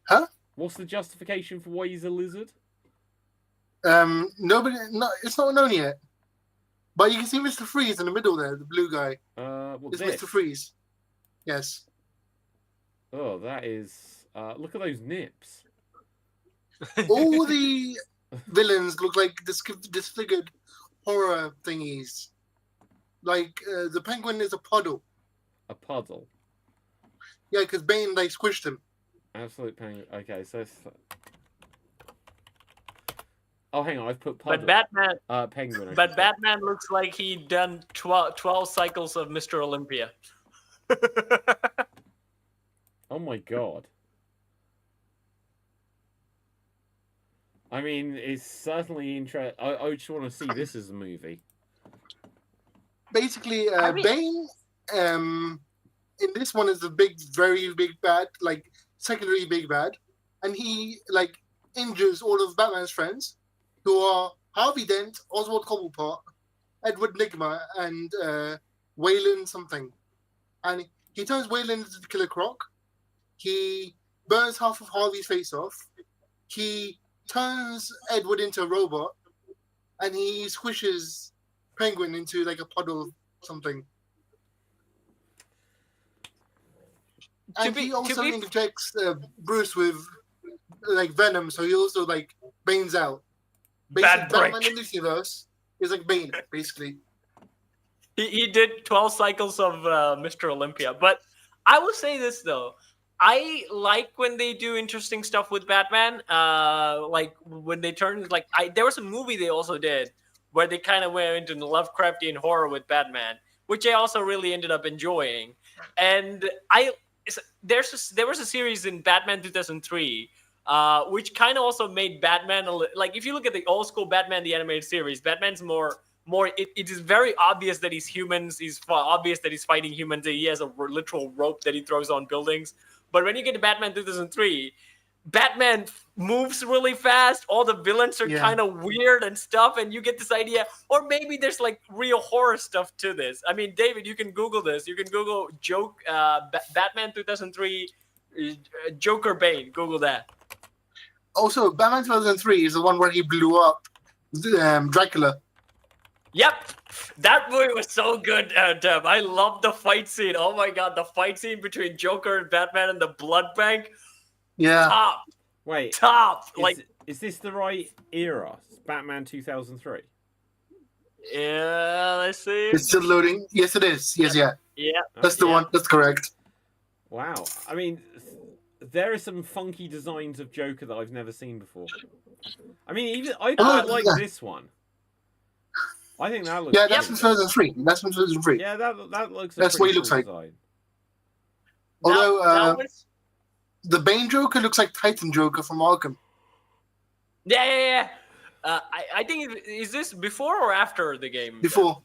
Huh? What's the justification for why he's a lizard? It's not known yet. But you can see Mr. Freeze in the middle there, the blue guy. It's this? Mr. Freeze. Yes. Oh, that is... look at those nips. All the villains look like disfigured horror thingies. Like, the Penguin is a puddle. A puddle? Yeah, because Bane, like, squished him. Absolute Penguin. Okay, so... Oh, hang on, I've put puddle. But Batman... Penguin. But Batman looks like he'd done 12 cycles of Mr. Olympia. Oh my god. I mean, it's certainly interesting. I just want to see this as a movie. Basically, I mean- Bane, in this one is the big, very big bad, like secondary big bad, and he like injures all of Batman's friends, who are Harvey Dent, Oswald Cobblepot, Edward Nigma, and Wayland something. And he turns Wayland into Killer Croc. He burns half of Harvey's face off. He turns Edward into a robot, and he squishes Penguin into like a puddle of something. And he also injects Bruce with like venom, so he also like Bane's out. Basically, Bad break. Batman in this universe is like Bane, basically. He did 12 cycles of Mr. Olympia. But I will say this, though. I like when they do interesting stuff with Batman. Like when they turn... there was a movie they also did where they kind of went into Lovecraftian horror with Batman, which I also really ended up enjoying. And there was a series in Batman 2003 which kind of also made Batman like if you look at the old school Batman the animated series, Batman's more it is very obvious that he's humans. He's obvious that he's fighting humans. He has a literal rope that he throws on buildings. But when you get to Batman 2003, Batman moves really fast. All the villains are kind of weird and stuff, and you get this idea, or maybe there's like real horror stuff to this. I mean, David, you can Google this. You can Google Batman 2003 Joker Bane. Google that. Also, Batman 2003 is the one where he blew up Dracula. Yep, that movie was so good, Deb. I love the fight scene. Oh my god, the fight scene between Joker and Batman and the blood bank. Yeah. Top. Wait. Top. Is this the right era? Batman 2003. Yeah, let's see. It's still loading. Yes, it is. Yes, yeah. Yeah. That's the one. That's correct. Wow. I mean, there are some funky designs of Joker that I've never seen before. I mean, even I quite like this one. I think that looks. Yeah, that's from 2003. That's from 2003. Yeah, that looks. That's what he looks like. Design. Although the Bane Joker looks like Titan Joker from Arkham. Yeah. I think is this before or after the game? Before.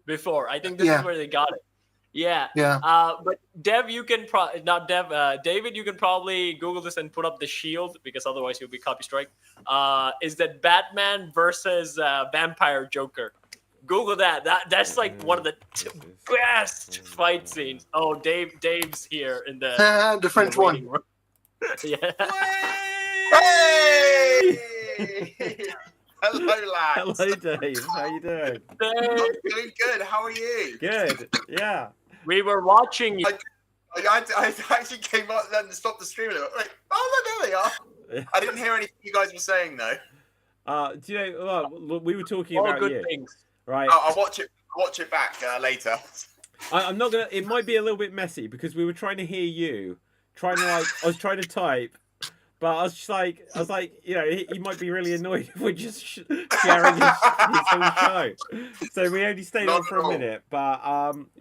Before. I think this is where they got it. Yeah. Yeah. But Dev, you can David, you can probably Google this and put up the shield because otherwise you'll be copy strike. Is that Batman versus Vampire Joker? Google that. That's like one of the best fight scenes. Oh, Dave's here in the the French one. Yeah. Hey! Hello, lads. Hello, Dave. How you doing? I'm doing good. How are you? Good. Yeah. We were watching you. I actually came up and stopped the stream. And like, oh, look, there they are. I didn't hear anything you guys were saying though. Do you know? Well, we were talking All about good you, things. right? I'll watch it back later. I'm not gonna. It might be a little bit messy because we were trying to hear you, I was trying to type, but I was like, you know, he might be really annoyed if we're just sharing his whole show. So we only stayed on for a minute. But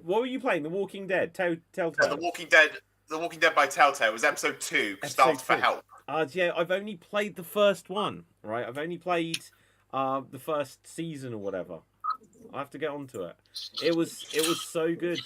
what were you playing? The Walking Dead, Telltale. The Walking Dead by Telltale was episode 2. Start for help. Yeah, I've only played the first one. Right, I've only played the first season or whatever. I have to get onto it. It was so good.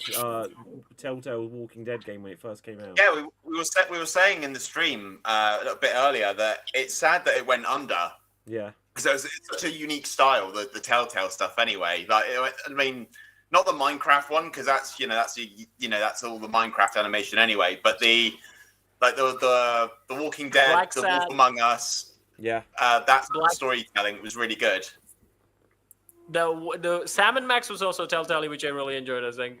Telltale Walking Dead game when it first came out. Yeah, we were saying in the stream a little bit earlier that it's sad that it went under. Yeah. Because it's such a unique style, the Telltale stuff. Anyway, like I mean, not the Minecraft one because that's that's all the Minecraft animation anyway. But the Walking Dead, Black the Sad. Wolf Among Us. Yeah. That storytelling was really good. The Sam & Max was also Telltale, which I really enjoyed. I think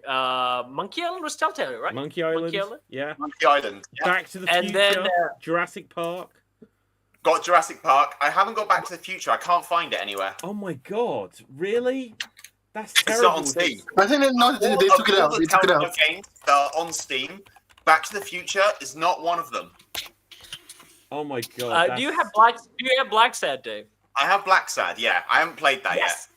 Monkey Island was Telltale, right? Monkey Island. Yeah. Monkey Island. Yeah. Back to the And Future. then, Jurassic Park. Got Jurassic Park. I haven't got Back to the Future. I can't find it anywhere. Oh my god! Really? That's It's terrible. not on Steam. I think they took it out. They took it Telltale out. games that are on Steam. Back to the Future is not one of them. Oh my god! Do you have Black Sad, Dave? I have Black Sad. Yeah, I haven't played that yet.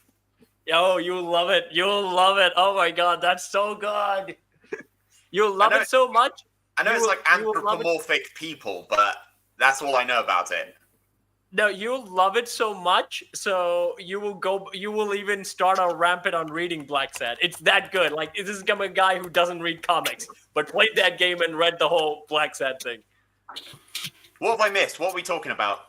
Oh, you'll love it. You'll love it. Oh my god, that's so good. You'll love it so much I know You it's will- like you will love it. anthropomorphic people, but that's all I know about it. No, you'll love it so much, so you will even start a rampant on reading Black Sad. It's that good. Like, this is a guy who doesn't read comics, but played that game and read the whole Black Sad thing. What have I missed? What are we talking about?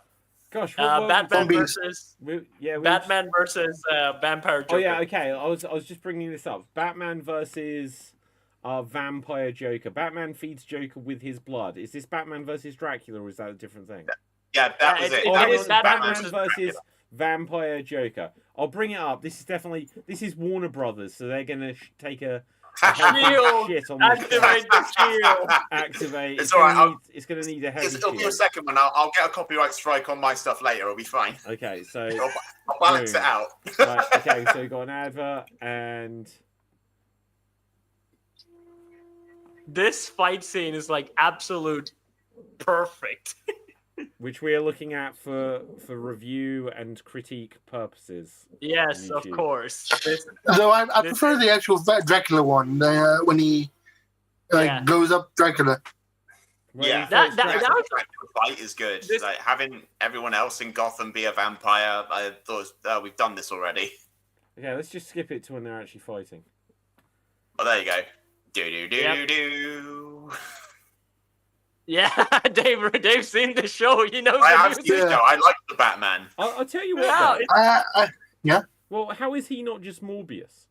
Gosh, what were Batman Zombies. versus we Batman versus Vampire Joker. Oh yeah, okay. I was just bringing this up. Batman versus Vampire Joker. Batman feeds Joker with his blood. Is this Batman versus Dracula, or is that a different thing? Yeah, that was it- it. Oh, it That it is was is Batman Batman versus versus Dracula. Vampire Joker. I'll bring it up. This is Warner Brothers, so they're gonna take a Shield! shit on this. Activate the shield! Activate. It's all right, It's gonna need a heavy It'll be a shield. second one. I'll get a copyright strike on my stuff later. It'll be fine. Okay, so I'll balance Boom. it out. right, okay, so we've got an advert and This fight scene is like absolute perfect. which we are looking at for review and critique purposes. Yes, of YouTube. course. So I This- prefer the actual Dracula one when he Yeah. blows up Dracula. Well, Yeah. you That- thought that- Drac- that was- The fight is good. This- Like having everyone else in Gotham be a vampire. I thought we've done this already. Okay, let's just skip it to when they're actually fighting. Oh, there you go. Do do do Yep. do. Yeah, Dave's seen the show. He knows I the have music. seen it, though. I like the Batman. I'll tell you what. Yeah, though. I, Well, how is he not just Morbius?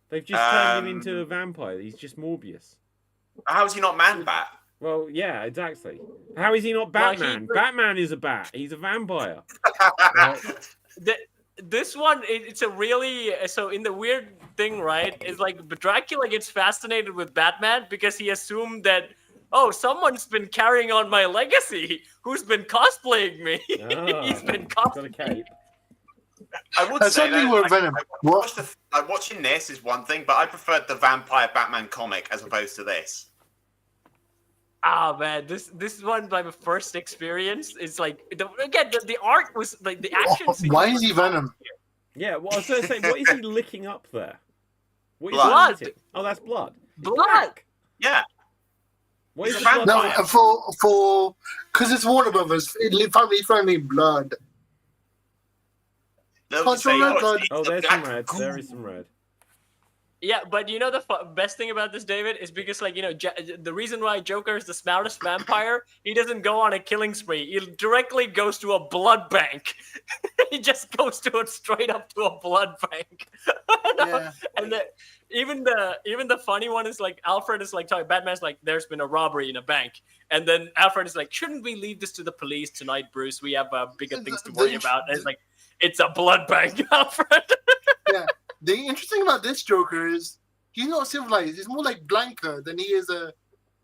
They've just turned him into a vampire. He's just Morbius. How is he not Man Bat? Well, yeah, exactly. How is he not Well, he- Batman? Batman is a bat. He's a vampire. This one, it's a really so in the weird thing, right? Is like Dracula gets fascinated with Batman because he assumed that someone's been carrying on my legacy. Who's been cosplaying me? Ah, He's been got a cosplaying. cape. I would That's say something that, with like, Venom. What? watching this is one thing, but I preferred the Vampire Batman comic as opposed to this. Ah man, this one my first experience. It's like the art was like the action. scene Why was is he Venom? Yeah, well, I was going to say, what is he licking up there? What is Blood. he eating? Oh, that's blood. blood. Yeah. What is He's the a blood? No, Vampire. for because it's Warner Brothers, family friendly blood. They'll Punch say, on red it's blood. Oh, the there's some Black red. Goo. There is some red. Yeah, but you know the best thing about this, David, is because like the reason why Joker is the smartest vampire, he doesn't go on a killing spree. He directly goes to a blood bank. He just goes to it straight up to a blood bank. Yeah. And even the funny one is like Alfred is like talking. Batman's like, "There's been a robbery in a bank," and then Alfred is like, "Shouldn't we leave this to the police tonight, Bruce? We have bigger things to worry about." And it's like, "It's a blood bank, Alfred." Yeah. The interesting about this Joker is he's not civilized. He's more like Blanca than he is a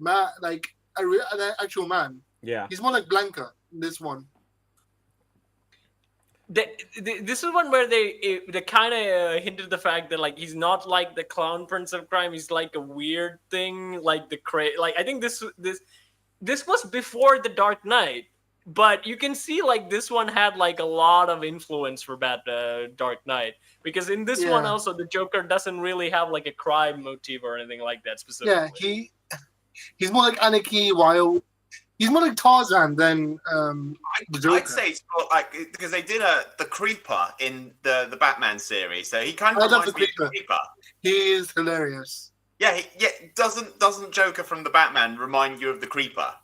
man, like an actual man. Yeah. He's more like Blanca in this one. This is one where they kind of hinted the fact that like he's not like the clown prince of crime. He's like a weird thing, like like I think this was before the Dark Knight, but you can see like this one had like a lot of influence for Dark Knight, because in this one Yeah. also the Joker doesn't really have like a crime motive or anything like that specifically. Yeah, he's more like anarchy, wild. He's more like Tarzan than the Joker. I'd say it's more like because they did the Creeper in the Batman series, so he kind I of love reminds the me of the Creeper. Creeper. He is hilarious. Yeah, doesn't Joker from the Batman remind you of the Creeper?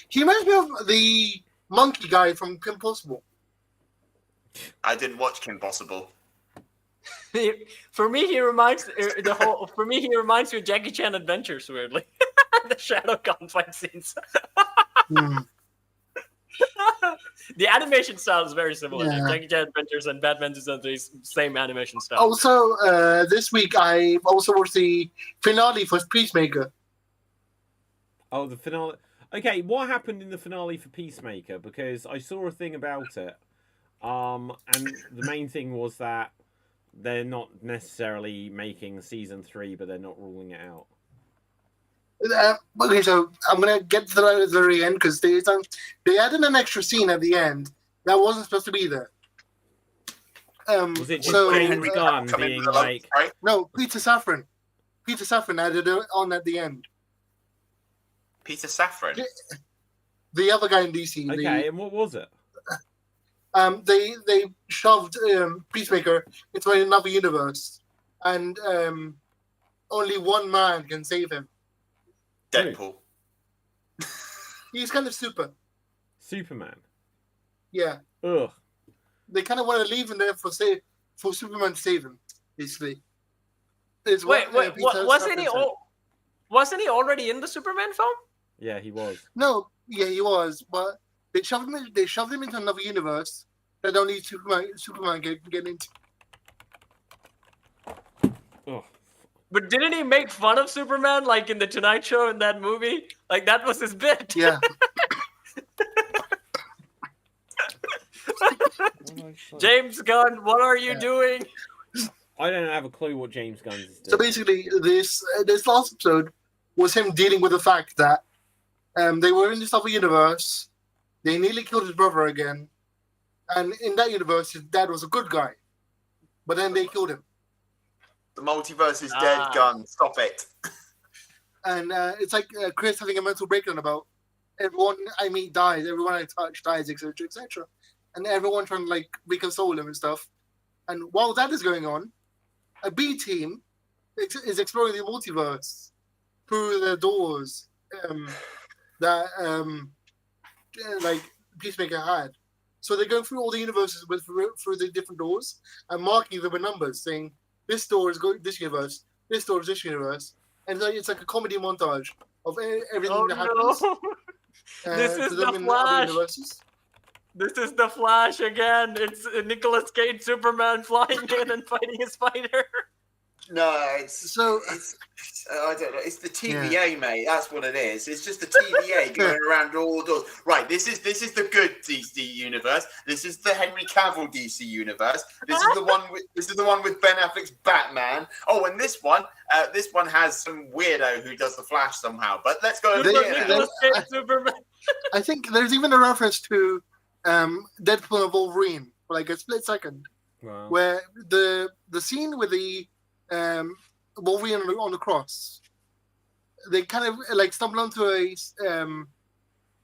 He reminds me of the monkey guy from Kim Possible. I didn't watch Kim Possible. For me, he reminds he reminds me of Jackie Chan Adventures. Weirdly, the shadow conflict scenes. Hmm. The animation style is very similar. Yeah. Jackie Chan Adventures and Batman is the same animation style. Also, this week I also watched the finale for Peacemaker. Oh, the finale. Okay, what happened in the finale for Peacemaker? Because I saw a thing about it. And the main thing was that they're not necessarily making season 3, but they're not ruling it out. Okay, so I'm gonna get to the very end because they added an extra scene at the end that wasn't supposed to be there. Was it just so, James Gunn Come in being with a lump, like, right? No, Peter Safran Peter Safran added it on at the end. Peter Safran. The other guy in DC. Okay, and what was it? They shoved Peacemaker into another universe, and only one man can save him. Deadpool. He's kind of Superman. Yeah. Ugh. They kind of want to leave him there for Superman to save him, basically. It's Wait, what, Peter wasn't Safran he? said. Wasn't he already in the Superman film? Yeah, he was. No, yeah, he was, but they shoved him into another universe that only Superman can get into. Ugh. But didn't he make fun of Superman like in the Tonight Show in that movie? Like that was his bit. Yeah. James Gunn, what are you doing? I don't have a clue what James Gunn is doing. So basically, this last episode was him dealing with the fact that they were in this other universe. They nearly killed his brother again, and in that universe, his dad was a good guy, but then they killed him. The multiverse is dead, Gun. Stop it. And it's like Chris having a mental breakdown about everyone I meet dies, everyone I touch dies, etc., etc., and everyone trying to like reconsole him and stuff. And while that is going on, a B team is exploring the multiverse through the doors that like Peacemaker had. So they're going through all the universes through the different doors and marking them with numbers, saying this door is going this universe, this door is this universe, and it's like a comedy montage of everything that happens. This is to the them in Flash. other universes. This is the Flash again. It's Nicolas Cage Superman flying in and fighting a spider. No, it's I don't know. It's the TVA, mate. That's what it is. It's just the TVA going around all the doors. Right. This is the good DC universe. This is the Henry Cavill DC universe. This is the one with Ben Affleck's Batman. Oh, and this one has some weirdo who does the Flash somehow. But let's go over here. Nicolas Cage Superman. I think there's even a reference to Deadpool and Wolverine for like a split second, where the scene with the Wolverine on the cross, they kind of like stumble onto a.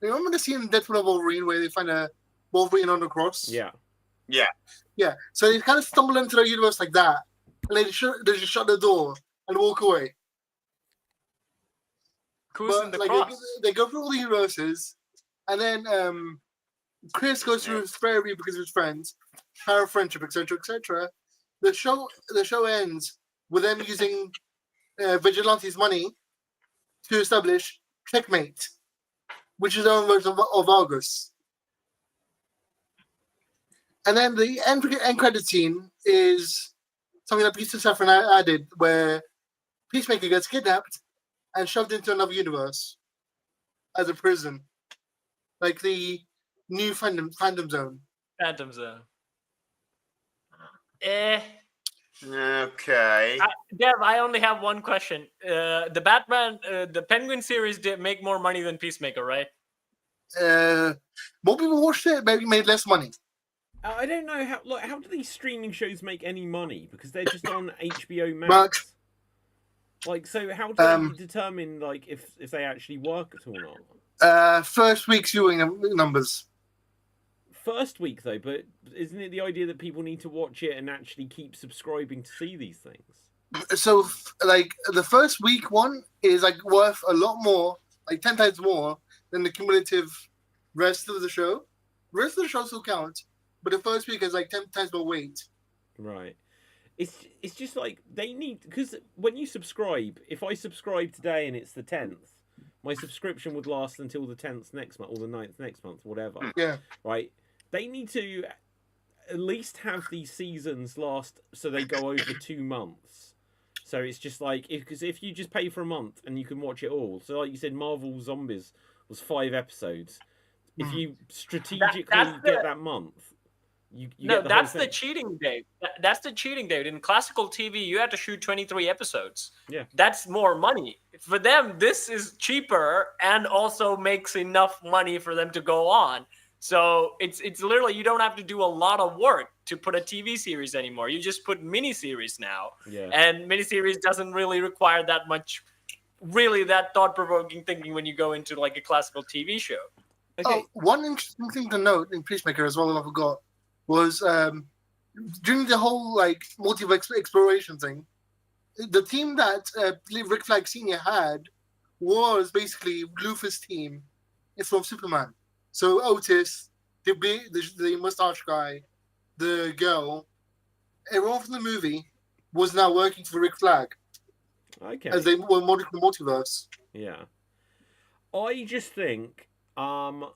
Remember the scene in Deadpool and Wolverine where they find a Wolverine on the cross? Yeah. So they kind of stumble into the universe like that, and they just shut the door and walk away. Who's in the like cross? they go through all the universes, and then Chris goes through his therapy because of his friends, power of friendship, etc., etc. The show ends with them using Vigilante's money to establish Checkmate, which is their own version of Argus. And then the end credit scene is something that Peter Safran added, where Peacemaker gets kidnapped and shoved into another universe as a prison, like the new Phantom Zone. Phantom Zone. Okay. Dev, I only have one question. The Batman, the Penguin series did make more money than Peacemaker, right? More people watched it, maybe made less money. I don't know how do these streaming shows make any money, because they're just on HBO Max. Max. Like, so how do you determine like if they actually work at all or not? First week's viewing numbers. First week though, but isn't it the idea that people need to watch it and actually keep subscribing to see these things? So, like, the first week one is like worth a lot more, like 10 times more than the cumulative rest of the show. The rest of the show still counts, but the first week is like 10 times more weight. Right. It's just like they need, because when you subscribe, if I subscribe today and it's the 10th, my subscription would last until the 10th next month or the 9th next month, whatever. Yeah. Right. They need to at least have these seasons last so they go over 2 months. So it's just like, because if you just pay for a month and you can watch it all, so like you said, Marvel Zombies was 5 episodes. If you strategically get that month, you no, get the that's whole the thing. cheating, Dave. That's the cheating, Dave. In classical TV, you had to shoot 23 episodes. Yeah. That's more money. For them, this is cheaper and also makes enough money for them to go on. So it's literally, you don't have to do a lot of work to put a TV series anymore. You just put miniseries now. Yeah. And miniseries doesn't really require that much, really that thought-provoking thinking when you go into like a classical TV show. Okay. Oh, one interesting thing to note in Peacemaker as well, I forgot, was during the whole like multiverse exploration thing, the team that Rick Flag Sr. had was basically Luthor's team from Superman. So Otis, the mustache guy, the girl, everyone from the movie was now working for Rick Flag Okay. as they were modeling the multiverse. Yeah. I just think the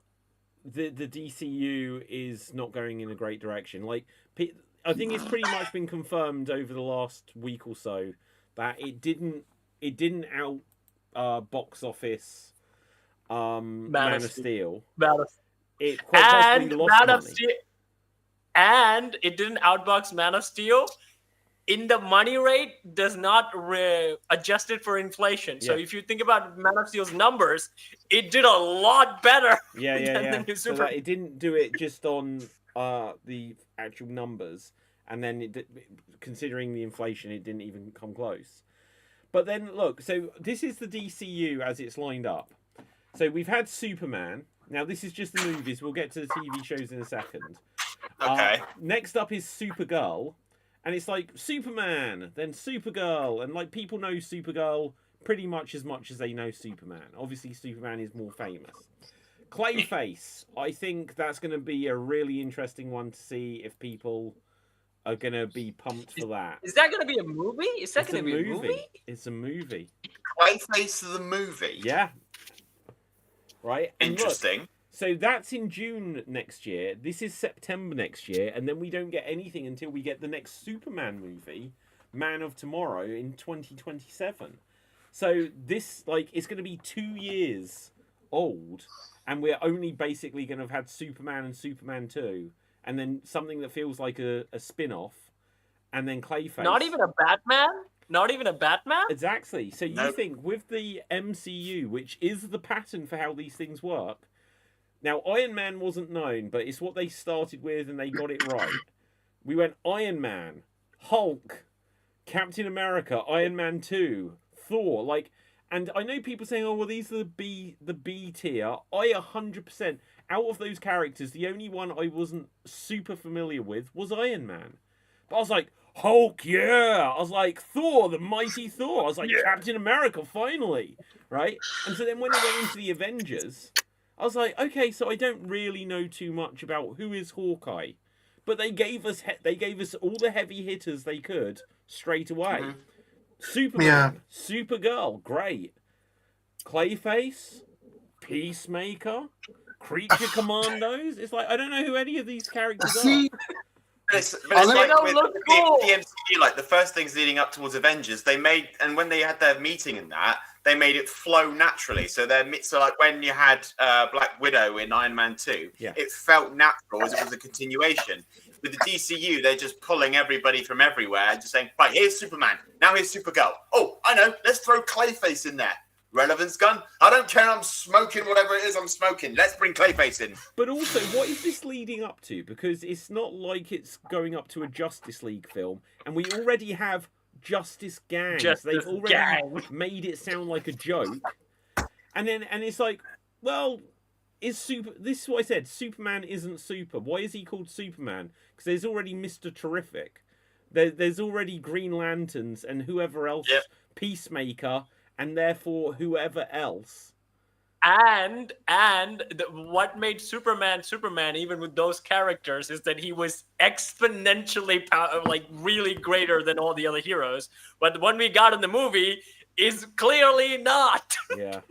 DCU is not going in a great direction. Like, I think it's pretty much been confirmed over the last week or so that it didn't out box office Man of Steel. It quite possibly lost money. And it didn't outbox Man of Steel. In the money rate, does not adjust it for inflation. So if you think about Man of Steel's numbers, it did a lot better than the new So Super. that it didn't do it just on the actual numbers, and then considering the inflation, it didn't even come close. But then look, so this is the DCU as it's lined up. So we've had Superman. Now this is just the movies. We'll get to the TV shows in a second. Okay. Next up is Supergirl. And it's like Superman, then Supergirl, and like people know Supergirl pretty much as they know Superman. Obviously, Superman is more famous. Clayface, I think that's going to be a really interesting one to see if people are going to be pumped for that. Is that going to be a movie? Is that going to be a movie? It's a movie. Clayface the movie. Yeah. Right. And Interesting. Look, so that's in June next year. This is September next year, and then we don't get anything until we get the next Superman movie, Man of Tomorrow, in 2027. So this, like, it's going to be 2 years old, and we're only basically going to have had Superman and Superman 2, and then something that feels like a spin-off, and then Clayface. Not even a Batman? Not even a Batman? Exactly. So you think with the MCU, which is the pattern for how these things work. Now, Iron Man wasn't known, but it's what they started with, and they got it right. We went Iron Man, Hulk, Captain America, Iron Man 2, Thor, like, and I know people saying, oh, well, these are the B tier. I 100%, out of those characters, the only one I wasn't super familiar with was Iron Man. But I was like, Hulk, yeah. I was like, Thor, the mighty Thor. I was like, Captain America, finally, right? And so then when it went into the Avengers, I was like, okay, so I don't really know too much about who is Hawkeye, but they gave us all the heavy hitters they could straight away. Mm-hmm. Superman, Supergirl, great. Clayface, Peacemaker, Creature Commandos. It's like I don't know who any of these characters are. But it's like with the MCU, like the first things leading up towards Avengers, they made, and when they had their meeting and that, they made it flow naturally. So like when you had Black Widow in Iron Man 2, it felt natural as it was a continuation. With the DCU, they're just pulling everybody from everywhere and just saying, right, here's Superman, now here's Supergirl. Oh, I know, let's throw Clayface in there. Relevance gun. I don't care. I'm smoking whatever it is I'm smoking. Let's bring Clayface in. But also, what is this leading up to? Because it's not like it's going up to a Justice League film, and we already have Justice Gangs. They've already made it sound like a joke. And it's like, well, this is what I said. Superman isn't super. Why is he called Superman? Because there's already Mr. Terrific. There's already Green Lanterns and whoever else, Peacemaker. And therefore, whoever else. And what made Superman, even with those characters, is that he was exponentially, really greater than all the other heroes. But the one we got in the movie is clearly not. Yeah.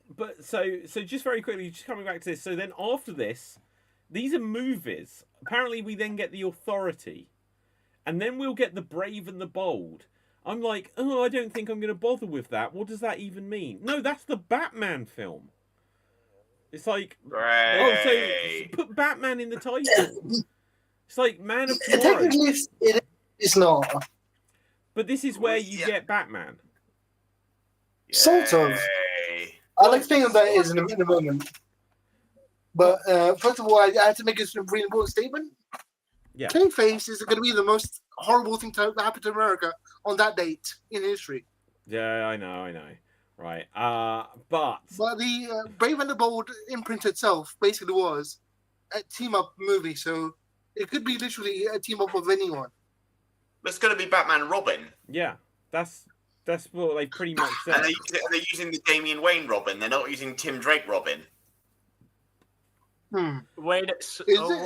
But so just very quickly, just coming back to this. So then after this, these are movies. Apparently, we then get The Authority. And then we'll get The Brave and the Bold. I'm like, oh, I don't think I'm going to bother with that. What does that even mean? No, that's the Batman film. It's like, oh, so put Batman in the title. It's like Man of Tomorrow. Technically, it's not. But this is where you get Batman. Sort of. I'll explain what that is in a moment. But first of all, I had to make a really important statement. Yeah. Clayface is going to be the most horrible thing to happen to America on that date in history. Yeah, I know. Right. But the Brave and the Bold imprint itself basically was a team-up movie, so it could be literally a team-up of anyone. It's going to be Batman and Robin. yeah, that's what they pretty much said. And they're using the Damian Wayne Robin. They're not using Tim Drake Robin. Wait, it?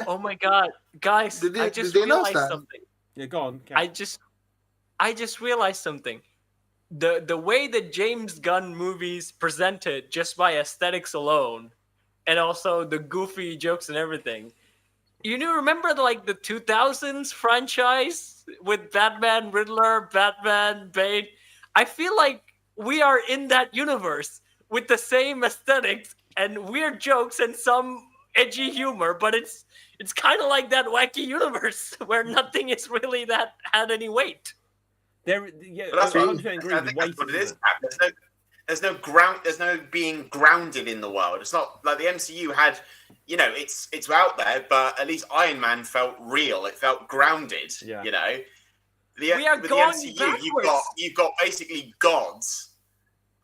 oh my God, guys! Did I they just announce realized that? something. Yeah, go on. I just realized something. The way that James Gunn movies presented just by aesthetics alone, and also the goofy jokes and everything. Remember the 2000s franchise with Batman, Riddler, Batman, Bane? I feel like we are in that universe with the same aesthetics and weird jokes and some edgy humor, but it's kind of like that wacky universe where nothing is really that had any weight. That's I think that's what it is. There's no being grounded in the world. It's not like the MCU had, it's out there, but at least Iron Man felt real. It felt grounded. Yeah. We are with going the MCU, backwards. you've got basically gods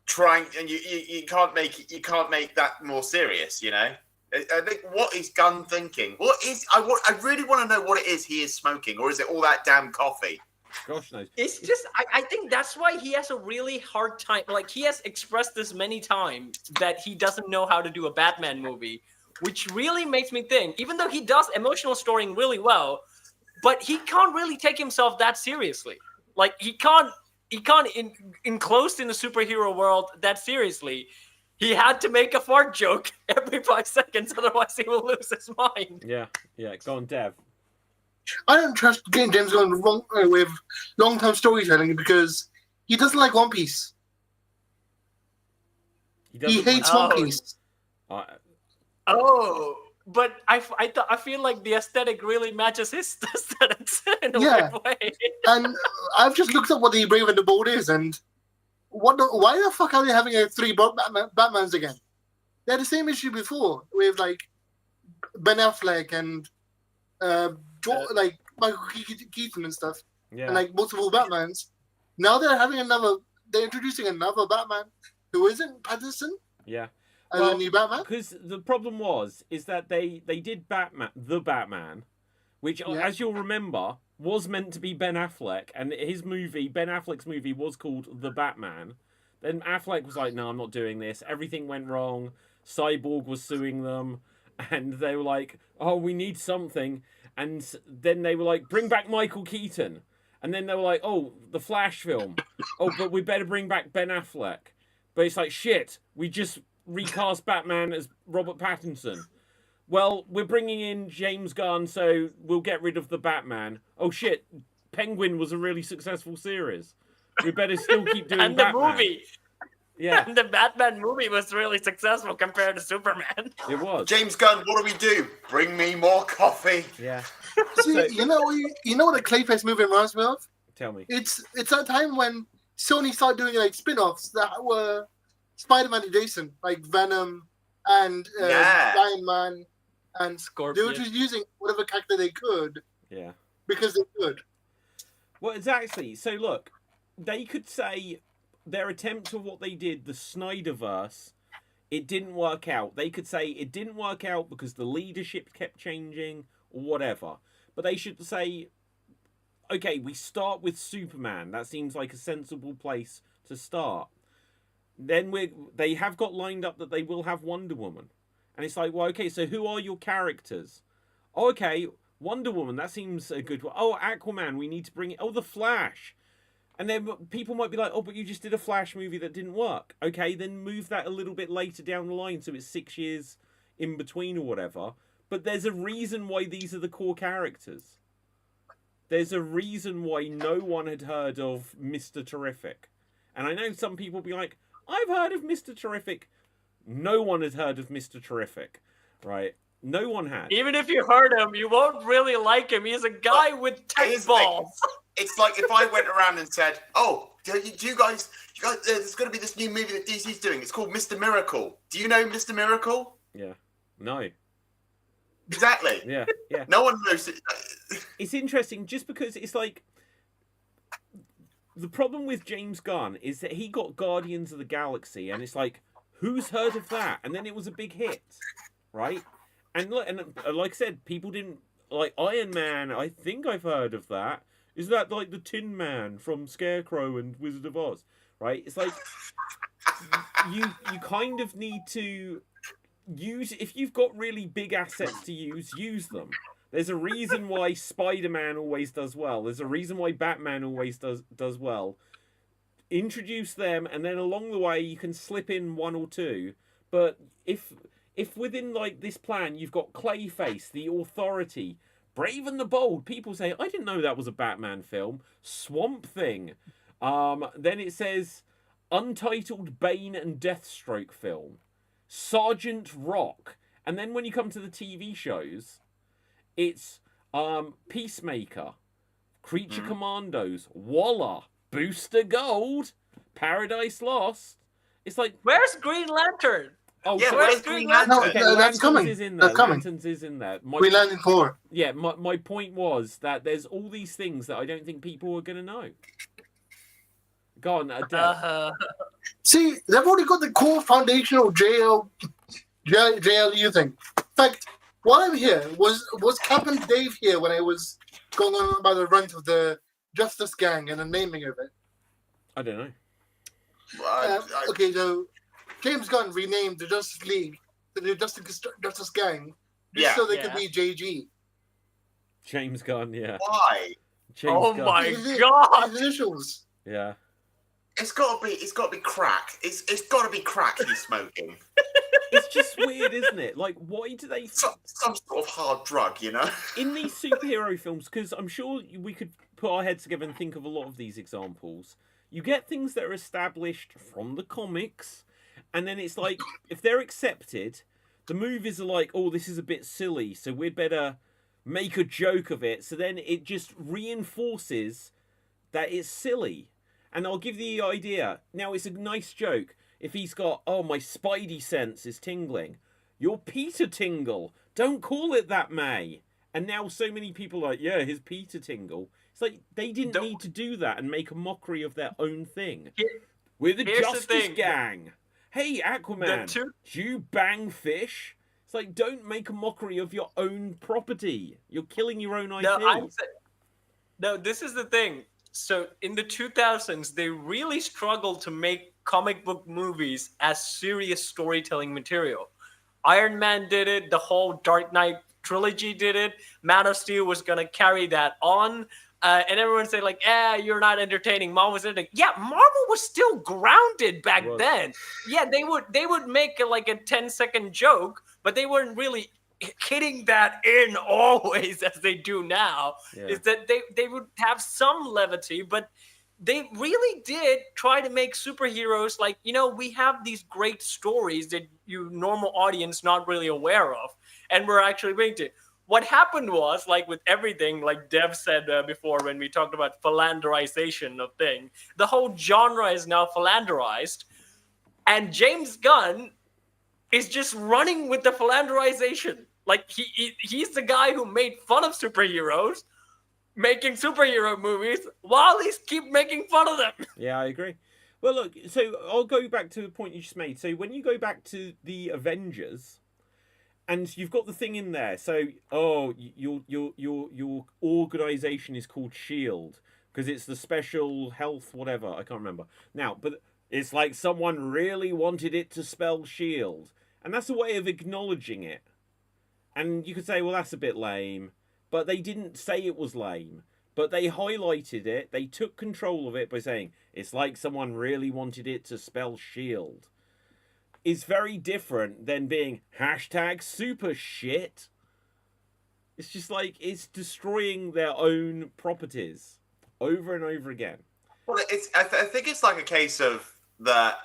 trying, and you can't make that more serious. I think, what is Gunn thinking? I really want to know what it is he is smoking, or is it all that damn coffee? Gosh knows. It's just, I think that's why he has a really hard time. Like, he has expressed this many times that he doesn't know how to do a Batman movie, which really makes me think, even though he does emotional storying really well, but he can't really take himself that seriously. Like, he can't enclosed in the superhero world that seriously. He had to make a fart joke every 5 seconds, otherwise he will lose his mind. Yeah. Go on, Dev. I don't trust James Gunn with long-term storytelling because he doesn't like One Piece. He hates One Piece. But I feel like the aesthetic really matches his aesthetics in a weird way. And I've just looked up what the Brave and the Bold is, and why the fuck are they having three Batmans again? They had the same issue before with Ben Affleck and Michael Keaton and stuff, and multiple Batmans. Now they're introducing another Batman who isn't Pattinson. Yeah. And a new Batman. Because the problem is that they did the Batman, which, as you'll remember, was meant to be Ben Affleck, and Ben Affleck's movie was called The Batman. Then Affleck was like, no, I'm not doing this. Everything went wrong. Cyborg was suing them, and they were like, oh, we need something. And then they were like, bring back Michael Keaton. And then they were like, oh, the Flash film. Oh, but we better bring back Ben Affleck. But it's like, shit, we just recast Batman as Robert Pattinson. Well, we're bringing in James Gunn, so we'll get rid of the Batman. Oh, shit, Penguin was a really successful series. We better still keep doing and Batman. The movie. Yeah. And the Batman movie was really successful compared to Superman. It was. James Gunn, what do? Bring me more coffee. Yeah. See, you know what a Clayface movie reminds me of? Tell me. It's that time when Sony started doing spin-offs that were Spider-Man adjacent, like Venom and Iron Man, and Scorpion. they were just using whatever character they could. Yeah. Because they could. Well, exactly. So look, they could say their attempt of what they did, the Snyderverse, it didn't work out. They could say it didn't work out because the leadership kept changing or whatever. But they should say, okay, we start with Superman. That seems like a sensible place to start. Then they have got lined up that they will have Wonder Woman. And it's like, well, okay, so who are your characters? Oh, okay, Wonder Woman, that seems a good one. Oh, Aquaman, we need to bring it. Oh, The Flash. And then people might be like, oh, but you just did a Flash movie that didn't work. Okay, then move that a little bit later down the line so it's 6 years in between or whatever. But there's a reason why these are the core characters. There's a reason why no one had heard of Mr. Terrific. And I know some people be like, I've heard of Mr. Terrific. No one had heard of Mr. Terrific, right? No one had. Even if you heard him, you won't really like him. He's a guy with tech balls. It's like if I went around and said, oh, do you guys, there's going to be this new movie that DC's doing. It's called Mr. Miracle. Do you know Mr. Miracle? Yeah. No. Exactly. Yeah, yeah. No one knows. It's interesting just because it's like the problem with James Gunn is that he got Guardians of the Galaxy, and it's like, who's heard of that? And then it was a big hit, right? And look, and like I said, people didn't like Iron Man. I think I've heard of that. Is that like the Tin Man from Scarecrow and Wizard of Oz? Right? It's like you kind of need to use, if you've got really big assets to use them. There's a reason why Spider-Man always does well. There's a reason why Batman always does well. Introduce them, and then along the way you can slip in one or two. But if within like this plan you've got Clayface, the Authority, Brave and the Bold, people say, I didn't know that was a Batman film. Swamp Thing. Then it says Untitled Bane and Deathstroke film. Sergeant Rock. And then when you come to the TV shows, it's Peacemaker, Creature Commandos, Waller, Booster Gold, Paradise Lost. It's like, Where's Green Lantern? oh, Yeah, so- where's Green Lantern? No, okay, that's Lanterns coming. is in there. That's coming. Lanterns is in there. Green Lantern 4. Yeah, my point was that there's all these things that I don't think people are going to know. Go on, Adele. See, they've already got the core foundational JLU thing. In fact, while I'm here, was Captain Dave here when I was going on about the run of the Justice Gang and the naming of it? I don't know. Okay, so James Gunn renamed the Justice League to the Justice Gang just so they could be JG. James Gunn, yeah. Why? James Oh Gunn. my His god! initials. Yeah. It's got to be crack. It's got to be crack he's smoking. It's just weird, isn't it? Like, why do they... Some sort of hard drug, you know? In these superhero films, because I'm sure we could put our heads together and think of a lot of these examples, you get things that are established from the comics, and then it's like, if they're accepted, the movies are like, oh, this is a bit silly, so we'd better make a joke of it, so then it just reinforces that it's silly. And I'll give the idea. Now, it's a nice joke. If he's got, oh, my spidey sense is tingling. You're Peter Tingle. Don't call it that, May. And now so many people are like, yeah, his Peter Tingle. It's like, they didn't need to do that and make a mockery of their own thing. We're the Justice Gang. Hey, Aquaman, do you bang fish? It's like, don't make a mockery of your own property. You're killing your own IP. No, this is the thing. So in the 2000s, they really struggled to make comic book movies as serious storytelling material. Iron Man did it. The whole Dark Knight trilogy did it. Man of Steel was going to carry that on. And everyone said, like, you're not entertaining. Marvel was entertaining. Yeah, Marvel was still grounded back then. Yeah, they would make like a 10-second joke, but they weren't really hitting that in always as they do now. Is that they would have some levity, but they really did try to make superheroes like, we have these great stories that you normal audience not really aware of, and we're actually going to. What happened was, like with everything, like Dev said before when we talked about philanderization of thing, the whole genre is now philanderized, and James Gunn is just running with the philanderization. Like he's the guy who made fun of superheroes, making superhero movies while he's keep making fun of them. Yeah, I agree. Well, look, so I'll go back to the point you just made. So when you go back to the Avengers, and you've got the thing in there. So, your organization is called SHIELD because it's the Special Health whatever. I can't remember now, but it's like someone really wanted it to spell SHIELD, and that's a way of acknowledging it. And you could say, well, that's a bit lame. But they didn't say it was lame. But they highlighted it. They took control of it by saying, it's like someone really wanted it to spell SHIELD. It's very different than being #super shit. It's just like, it's destroying their own properties over and over again. Well, I think it's like a case of that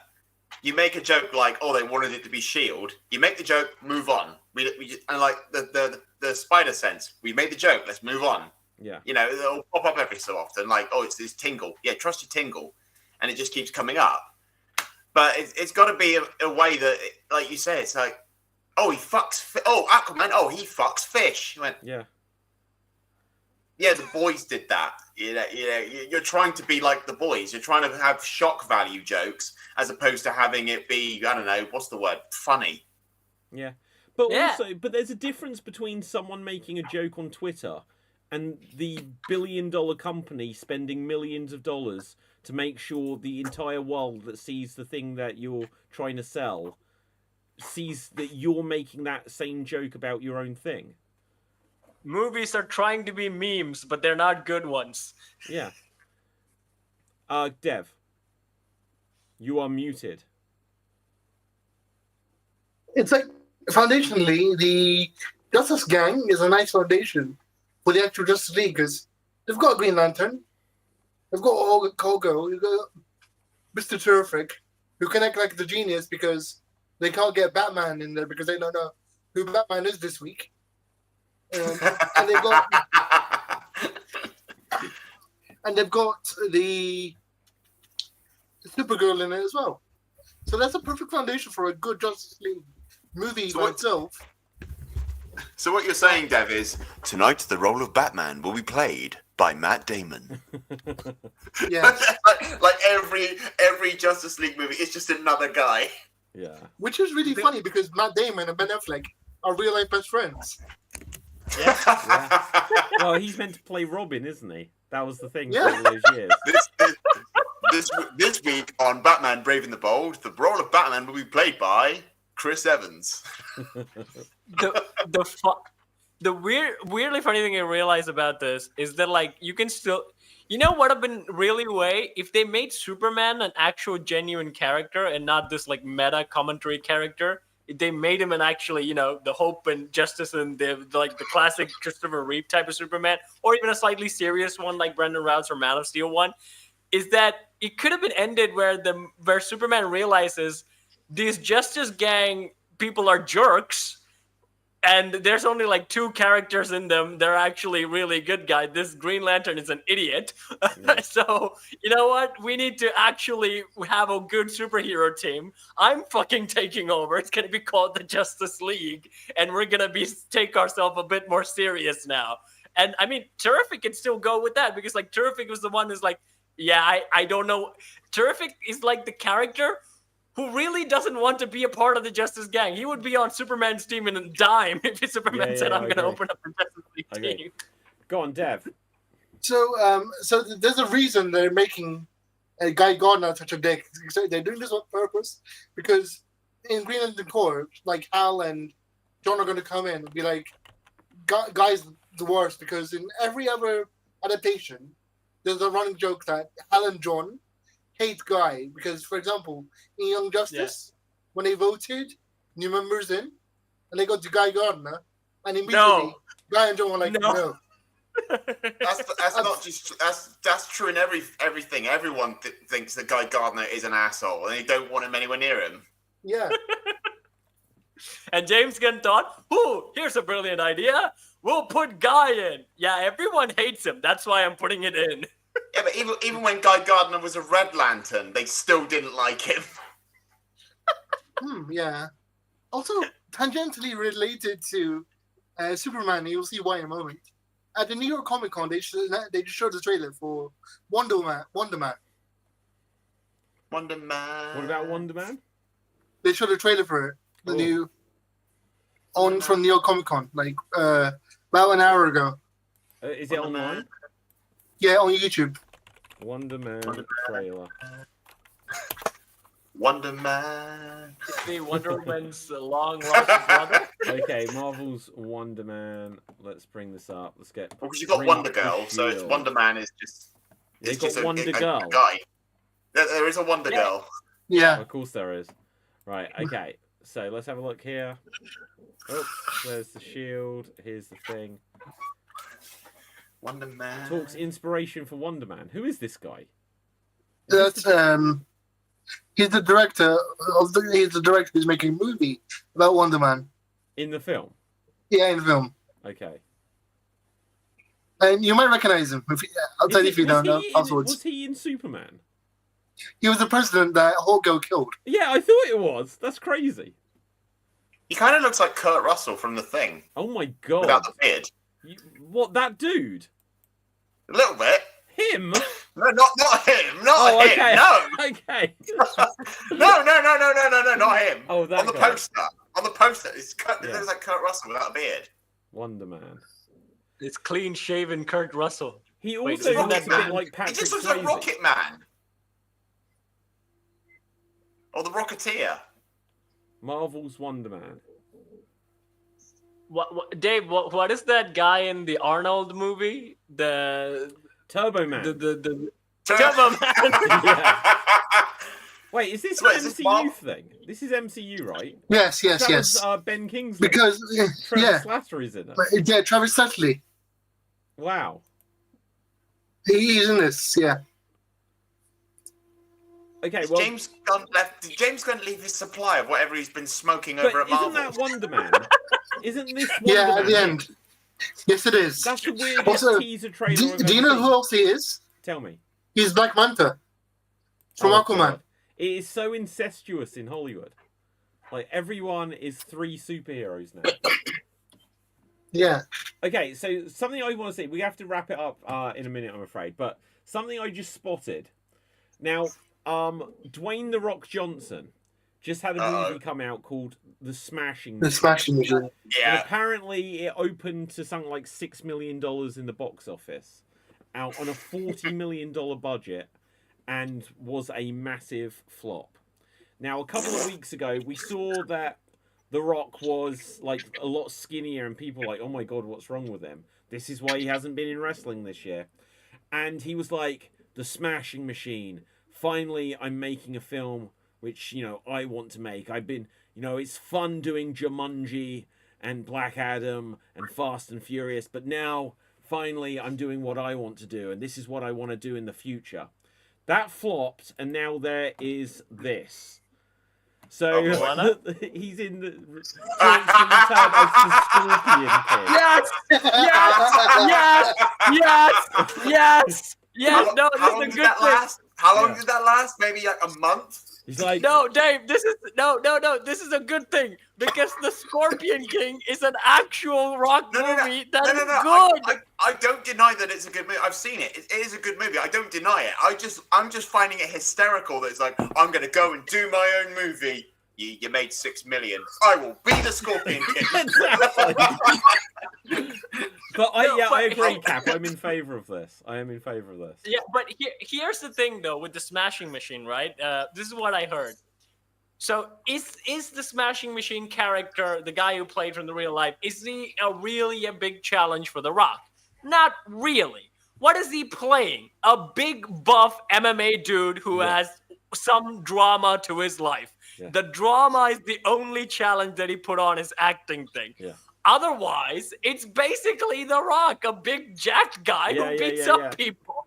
you make a joke like, oh, they wanted it to be SHIELD. You make the joke, move on. And like the spider sense, we made the joke, let's move on. Yeah. It'll pop up every so often, like, oh, it's this tingle. Yeah, trust your tingle. And it just keeps coming up. But it's got to be a way that, like you say, it's like, oh, he fucks. Oh, Aquaman. Oh, he fucks fish. He went, Yeah. yeah, the boys did that. You're trying to be like the boys. You're trying to have shock value jokes as opposed to having it be, I don't know, what's the word? Funny. Yeah. But Yeah. also, but there's a difference between someone making a joke on Twitter and the billion-dollar company spending millions of dollars to make sure the entire world that sees the thing that you're trying to sell sees that you're making that same joke about your own thing. Movies are trying to be memes, but they're not good ones. Yeah. Dev, you are muted. It's like, foundationally, the Justice Gang is a nice foundation for the actual Justice League, because they've got Green Lantern, they've got Kogo, you've got Mr. Terrific, who can act like the genius because they can't get Batman in there because they don't know who Batman is this week. And they've got the Supergirl in it as well. So that's a perfect foundation for a good Justice League movie by itself. So what you're saying, Dev, is tonight the role of Batman will be played by Matt Damon. Yeah. like every Justice League movie, it's just another guy. Yeah. Which is really funny because Matt Damon and Ben Affleck are real life best friends. Yeah. Well, he's meant to play Robin, isn't he? That was the thing for Yeah. all those years. This week on Batman Brave and the Bold, the role of Batman will be played by Chris Evans. The weirdly funny thing I realize about this is that, like, you can still, you know what would have been really way if they made Superman an actual genuine character and not this like meta commentary character. If they made him an actually, you know, the hope and justice and the classic Christopher Reeve type of Superman, or even a slightly serious one like Brendan Routh's or Man of Steel one, is that it could have been ended where Superman realizes these Justice Gang people are jerks, and there's only like two characters in them. They're actually really good guys. This Green Lantern is an idiot. Yeah. So, you know what? We need to actually have a good superhero team. I'm fucking taking over. It's going to be called the Justice League, and we're going to take ourselves a bit more serious now. And I mean, Terrific can still go with that because like Terrific was the one who's like, yeah, I don't know. Terrific is like the character who really doesn't want to be a part of the Justice Gang. He would be on Superman's team in a dime if Superman said, I'm going to open up the Justice League team. Go on, Dev. So there's a reason they're making Guy Gardner such a dick. They're doing this on purpose because in Green Lantern Corps, like Hal and John are going to come in and be like, Guy's the worst, because in every other adaptation, there's a running joke that Hal and John hate Guy because, for example, in Young Justice, when they voted new members in, and they got to Guy Gardner, and immediately Guy and John were like, no. That's not just that's true in everything. Everyone thinks that Guy Gardner is an asshole, and they don't want him anywhere near him. Yeah. And James Gunn thought, "Ooh, here's a brilliant idea. We'll put Guy in." Yeah, everyone hates him. That's why I'm putting it in. Yeah, but even when Guy Gardner was a Red Lantern, they still didn't like him. Yeah. Also, tangentially related to Superman, you'll see why in a moment. At the New York Comic Con, they just showed the trailer for Wonder Man. Wonder Man. What about Wonder Man? They showed a trailer for it. The new from New York Comic Con, like about an hour ago. Is it online? Yeah, on YouTube. Wonder Man trailer. Wonder Man. It's the Wonder Woman's long lost brother. Okay, Marvel's Wonder Man. Let's bring this up. Let's get. Well, because you've got Wonder Girl, so it's Wonder Man is just. You've got Wonder Girl. A guy. There is a Wonder Girl. Yeah. Of course there is. Right. Okay. So let's have a look here. Oh, there's the shield. Here's the thing. Wonder Man. Talks inspiration for Wonder Man. Who is this guy? That's he's the director who's making a movie about Wonder Man. In the film? Yeah, in the film. Okay. And you might recognize him. I'll tell you if you don't know afterwards. Was he in Superman? He was the president that Hulk killed. Yeah, I thought it was. That's crazy. He kind of looks like Kurt Russell from The Thing Oh my god! without the beard. What, that dude? A little bit. Him? No, not him. Not him. okay. No. Okay. No, not him. Oh, that on the guy. poster. On the poster, it Yeah. looks like Kurt Russell without a beard. Wonder Man. It's clean shaven Kurt Russell. He Wait, also isn't looks a that bit man? like He Patrick just looks Swayze. like Rocket Man. Or the Rocketeer. Marvel's Wonder Man. Dave? What is that guy in the Arnold movie? The Turbo Man. the Turbo Man. Yeah. Wait, is this Wait, an is this MCU Marvel? thing? This is MCU, right? Yes, That was, Ben Kingsley. Because Trevor Slatter is in it. yeah, Travis Sutley. Wow. He's in this. Yeah. Okay, well, Did James Gunn leave his supply of whatever he's been smoking but over at Marvel? isn't that Wonder Man? Isn't this Wonder Yeah, Man? at the end. Yes, it is. That's the weirdest Also, teaser trailer. Do you know who else he is? Tell me. He's Black Manta from Oh, Aquaman. God. It is so incestuous in Hollywood. Like, everyone is 3 superheroes now. Yeah. Okay, so something I want to see. We have to wrap it up in a minute, I'm afraid. But something I just spotted. Now, Dwayne "The Rock" Johnson just had a movie come out called The Smashing The Machine. Smashing Machine. And Yeah. apparently it opened to something like $6 million in the box office, out on a $40 million budget, and was a massive flop. Now, a couple of weeks ago, we saw that The Rock was like a lot skinnier, and people were like, oh my god, what's wrong with him? This is why he hasn't been in wrestling this year. And he was like, The Smashing Machine. Finally, I'm making a film which, I want to make. I've been, it's fun doing Jumanji and Black Adam and Fast and Furious, but now, finally, I'm doing what I want to do, and this is what I want to do in the future. That flopped, and now there is this. So, he's in the return of the Scorpion King. Yes! No, this is a good thing. How long did that last? Maybe like a month? He's like, No, Dave, this is no. This is a good thing because the Scorpion King is an actual Rock movie that is good. I don't deny that it's a good movie. I've seen it. It is a good movie. I don't deny it. I'm just finding it hysterical that it's like, I'm gonna go and do my own movie. You made $6 million. I will be the Scorpion King. Exactly. But I agree, Cap. I'm in favor of this. I am in favor of this. Yeah, but here's the thing though with the Smashing Machine, right? This is what I heard. So is the Smashing Machine character, the guy who played from the real life, is he really a big challenge for The Rock? Not really. What is he playing? A big buff MMA dude who has some drama to his life. Yeah. The drama is the only challenge that he put on his acting thing. Yeah. Otherwise, it's basically The Rock, a big jacked guy who beats up people.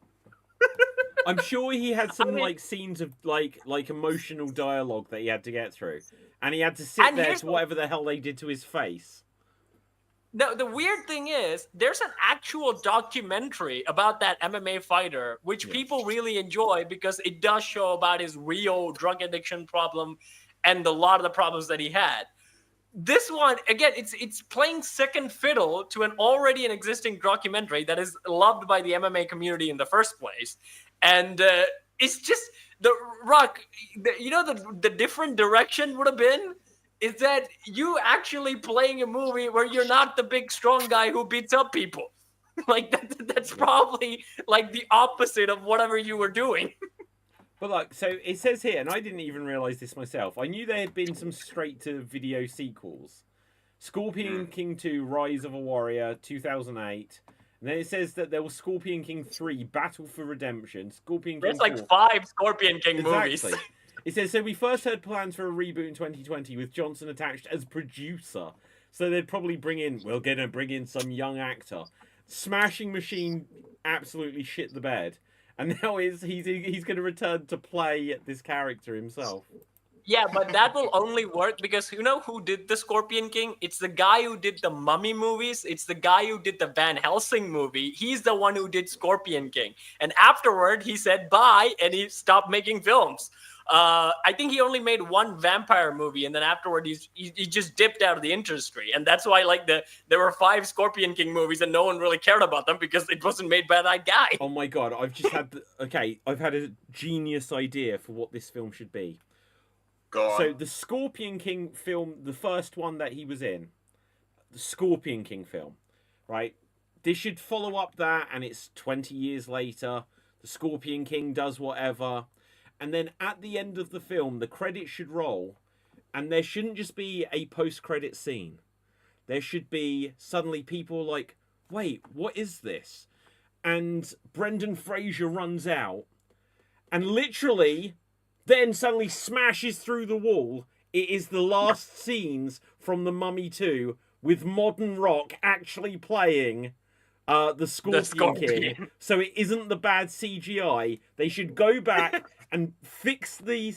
I'm sure he had some scenes of like emotional dialogue that he had to get through, and he had to sit there to whatever the hell they did to his face. No, the weird thing is, there's an actual documentary about that MMA fighter, which people really enjoy because it does show about his real drug addiction problem and a lot of the problems that he had. This one, again, it's playing second fiddle to an existing documentary that is loved by the MMA community in the first place. And it's just, The Rock, the different direction would have been is that you actually playing a movie where you're not the big strong guy who beats up people. That's probably like the opposite of whatever you were doing. But so it says here, and I didn't even realize this myself. I knew there had been some straight-to-video sequels. Scorpion King 2, Rise of a Warrior, 2008. And then it says that there was Scorpion King 3, Battle for Redemption, Scorpion King 4. There's 5 Scorpion King movies. It says, so we first heard plans for a reboot in 2020 with Johnson attached as producer. So they'd probably we're going to bring in some young actor. Smashing Machine absolutely shit the bed. And now he's going to return to play this character himself. Yeah, but that will only work because you know who did the Scorpion King? It's the guy who did the Mummy movies. It's the guy who did the Van Helsing movie. He's the one who did Scorpion King. And afterward, he said bye and he stopped making films. I think he only made one vampire movie, and then afterward he just dipped out of the industry, and that's why like there were 5 Scorpion King movies, and no one really cared about them because it wasn't made by that guy. Oh my god! I've just had I've had a genius idea for what this film should be. Go on. So the Scorpion King film, the first one that he was in, the Scorpion King film, right? This should follow up that, and it's 20 years later. The Scorpion King does whatever, and then at the end of the film, the credits should roll, and there shouldn't just be a post-credit scene. There should be suddenly people like, wait, what is this? And Brendan Fraser runs out, and literally then suddenly smashes through the wall. It is the last scenes from The Mummy 2 with modern rock actually playing the Scorpion King. So it isn't the bad CGI. They should go back and fix the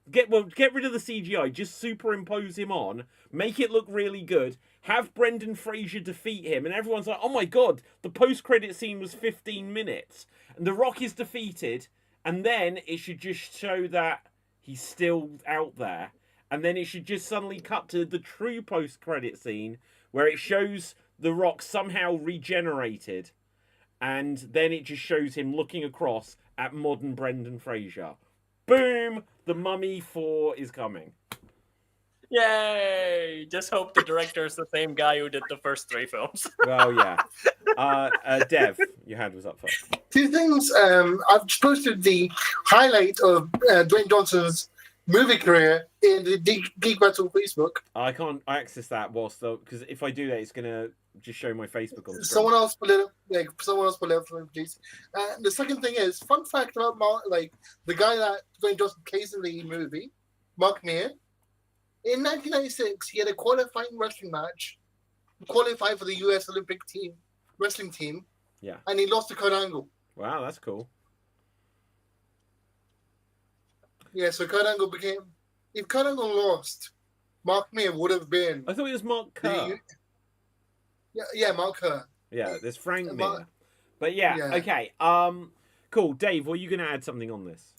get rid of the CGI, just superimpose him on, make it look really good, have Brendan Fraser defeat him, and everyone's like, oh my god, the post-credit scene was 15 minutes. And The Rock is defeated, and then it should just show that he's still out there. And then it should just suddenly cut to the true post-credit scene where it shows The Rock somehow regenerated, and then it just shows him looking across at modern Brendan Fraser. Boom! The Mummy 4 is coming. Yay! Just hope the director is the same guy who did the first 3 films. Well, yeah. Dev, your hand was up first. 2 things. I've posted the highlight of Dwayne Johnson's movie career in the Geek Battle Facebook. I can't access that because if I do that, it's gonna just show my Facebook on screen. Someone else pull it up. Someone else pull it up for me, please. The second thing is fun fact about the guy that Dwayne Johnson plays in the movie, Mark Meir. In 1996, he had a qualifying wrestling match, qualified for the U.S. Olympic wrestling team. Yeah. And he lost to Kurt Angle. Wow, that's cool. Yeah, so Kurt Angle became. If Kurt Angle lost, Mark Meir would have been. I thought it was Mark Kerr. Yeah, Mark Kerr. Yeah, there's Frank Mir. But yeah, okay. Cool. Dave, were you going to add something on this?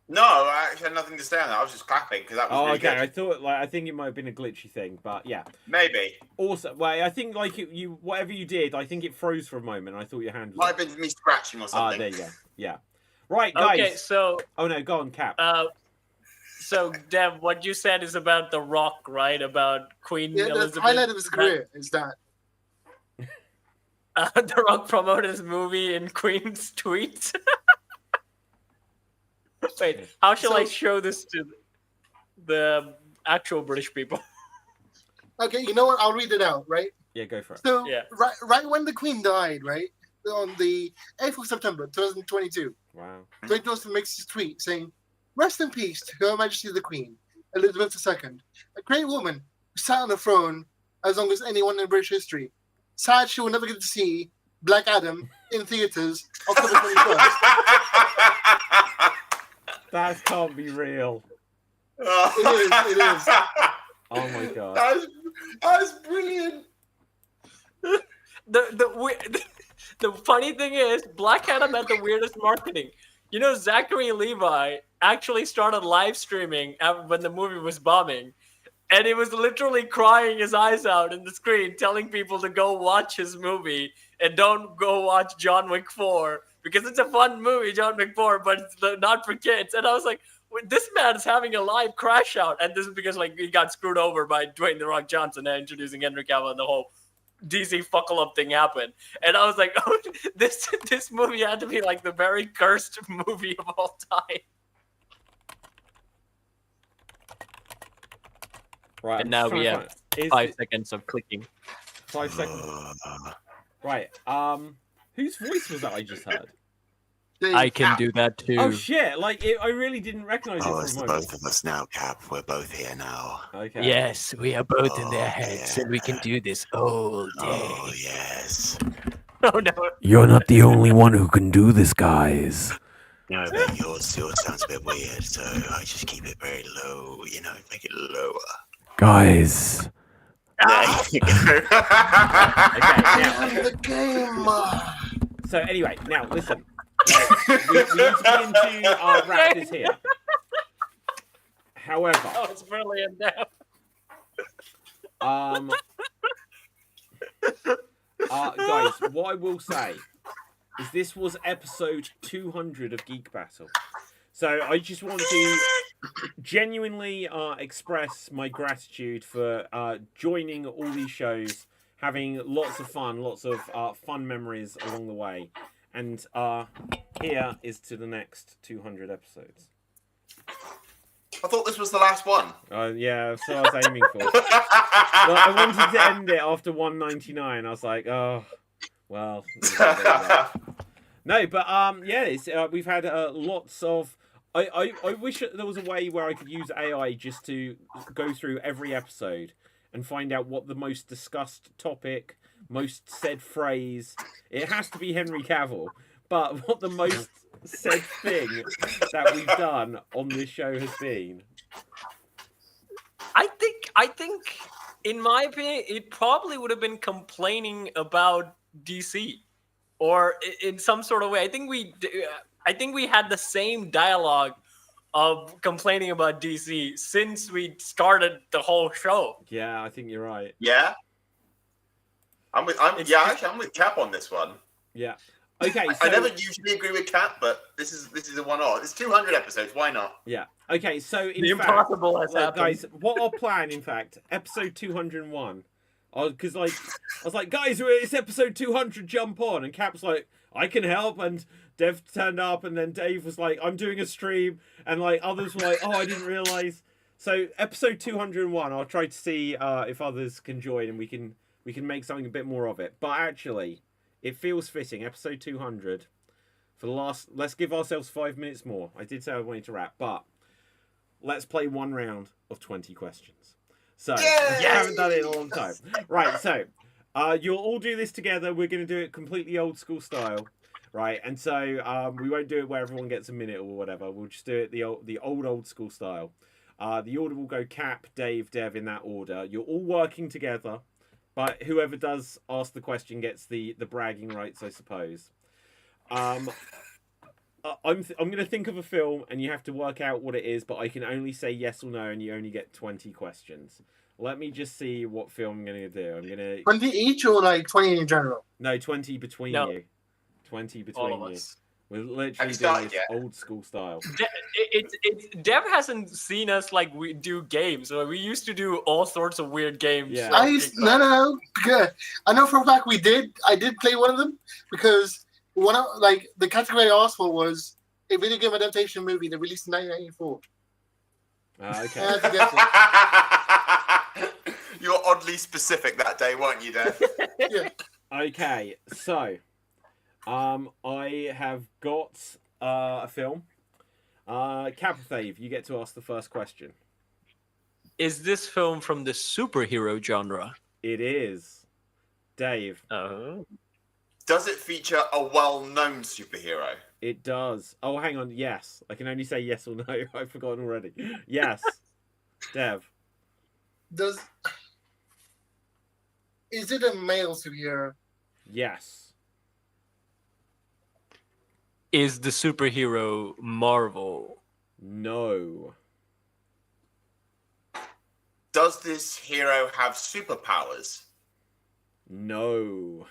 No, I actually had nothing to say on that. I was just clapping because that was really okay. good. I thought, I think it might have been a glitchy thing, but yeah. Maybe. Also, I think you whatever you did, I think it froze for a moment. I thought your hand was. Might have been me scratching or something. There you go. Yeah. Right, guys. Okay, so. Oh no, go on, Cap. So, Dev, what you said is about The Rock, right? About Queen Elizabeth. The highlight of his career is that. The Rock promoted his movie in Queen's tweets. Wait, how shall I show this to the actual British people? Okay, you know what? I'll read it out, right? Yeah, go for it. So, right when the Queen died, right? On the 8th of September, 2022. Wow. Dwayne Johnson makes his tweet saying, "Rest in peace to Her Majesty the Queen, Elizabeth II, a great woman who sat on the throne as long as anyone in British history. Sad she will never get to see Black Adam in theaters October 21st. That can't be real. It is. Oh my god. That's brilliant. The funny thing is, Black Adam had the weirdest marketing. You know, Zachary Levi actually started live streaming when the movie was bombing. And he was literally crying his eyes out in the screen, telling people to go watch his movie and don't go watch John Wick 4 because it's a fun movie, John Wick 4, but it's not for kids. And I was like, this man is having a live crash out. And this is because he got screwed over by Dwayne "The Rock" Johnson and introducing Henry Cavill, and the whole DC fuckle up thing happened. And I was like, oh, this movie had to be like the very cursed movie of all time. Right. And now we have 5 seconds of clicking. 5 seconds. Right. Whose voice was that I just heard? I can do that too. Oh shit! I really didn't recognize it for a it's moment. both of us now, Cap. We're both here now. Okay. Yes, we are both in their heads, and we can do this all day. Oh, yes. Oh no! You're not the only one who can do this, guys. No, but yours sounds a bit weird, so I just keep it very low, make it lower. Guys. Okay, The game. So anyway, now listen. We need to get into our raptors here. However, Oh, it's brilliant now. Guys, what I will say is this was episode 200 of Geek Battle. So I just want to genuinely express my gratitude for joining all these shows, having lots of fun memories along the way. And here is to the next 200 episodes. I thought this was the last one. Yeah, that's what I was aiming for. Well, I wanted to end it after 199. I was like, oh, well. No, but yeah, we've had lots of. I wish there was a way where I could use AI just to go through every episode and find out what the most discussed topic, most said phrase. It has to be Henry Cavill, but what the most said thing that we've done on this show has been. I think, in my opinion, it probably would have been complaining about DC, or in some sort of way. I think we had the same dialogue of complaining about DC since we started the whole show. Yeah, I think you're right. Yeah. I'm with Cap on this one. Yeah. Okay. So, I never usually agree with Cap, but this is a one-off. It's 200 episodes. Why not? Yeah. Okay. So the impossible has happened. Guys, what our plan, in fact, episode 201. Because I was like, guys, it's episode 200. Jump on, and Cap's like, I can help, and Dev turned up, and then Dave was like, I'm doing a stream, and like others were like, oh, I didn't realize. So episode 201, I'll try to see if others can join, and we can make something a bit more of it. But actually, it feels fitting. Episode 200 for the last. Let's give ourselves 5 minutes more. I did say I wanted to wrap, but let's play one round of 20 questions. So I haven't done it in a long time. Right. So you'll all do this together. We're going to do it completely old school style. Right, and so we won't do it where everyone gets a minute or whatever. We'll just do it the old school style. The order will go Cap, Dave, Dev in that order. You're all working together, but whoever does ask the question gets the bragging rights, I suppose. I'm going to think of a film, and you have to work out what it is. But I can only say yes or no, and you only get 20 questions. Let me just see what film I'm going to do. I'm going to 20 each or like 20 in general. No, 20 between you. 20 between you. We're literally doing this old school style. Dev hasn't seen us like we do games. So we used to do all sorts of weird games. Yeah. No. Good. I know for a fact I did play one of them because one of the category I asked for was a video game adaptation movie that released in 1994. Okay. I had to guess it. You were oddly specific that day, weren't you, Dev? Yeah. Okay, so I have got a film. Capithave, you get to ask the first question. Is this film from the superhero genre? It is. Dave. Oh. Does it feature a well-known superhero? It does. Oh, hang on. Yes. I can only say yes or no. I've forgotten already. Yes. Dev. Is it a male superhero? Yes. Is the superhero Marvel? No. Does this hero have superpowers? No.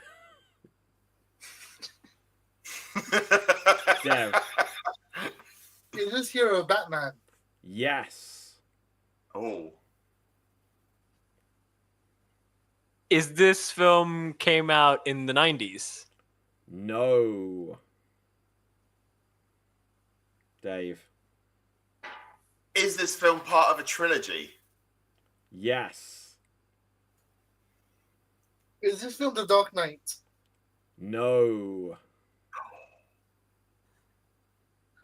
Dev. Is this hero Batman? Yes. Oh. Is this film came out in the 90s? No. Dave. Is this film part of a trilogy? Yes. Is this film The Dark Knight? No.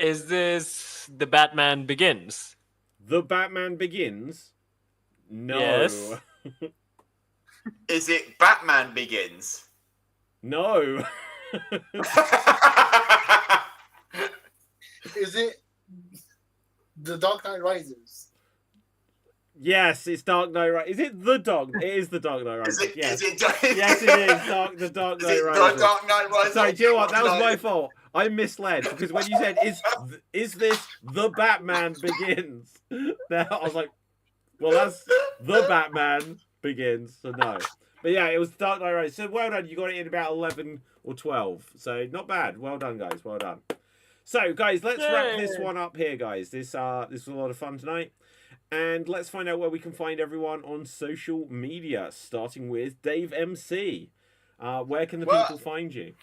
Is this The Batman Begins? The Batman Begins? No. Yes. Is it Batman Begins? No. Is it The Dark Knight Rises? Yes, it's Dark Knight Rises. Is it The Dark? It is The Dark Knight Rises. Yes. Is it Yes, it is. The Dark Knight Rises. The Dark Knight Rises. Sorry, do you know what? That was my fault. I'm misled because when you said is this the Batman Begins? Now I was like, well, that's the Batman Begins, so no. But yeah, it was Dark Knight Rises. So well done, you got it in about 11 or 12. So not bad. Well done, guys. Well done. So guys, let's wrap this one up here, guys. This was a lot of fun tonight. And let's find out where we can find everyone on social media, starting with Dave MC. Where can the people find you?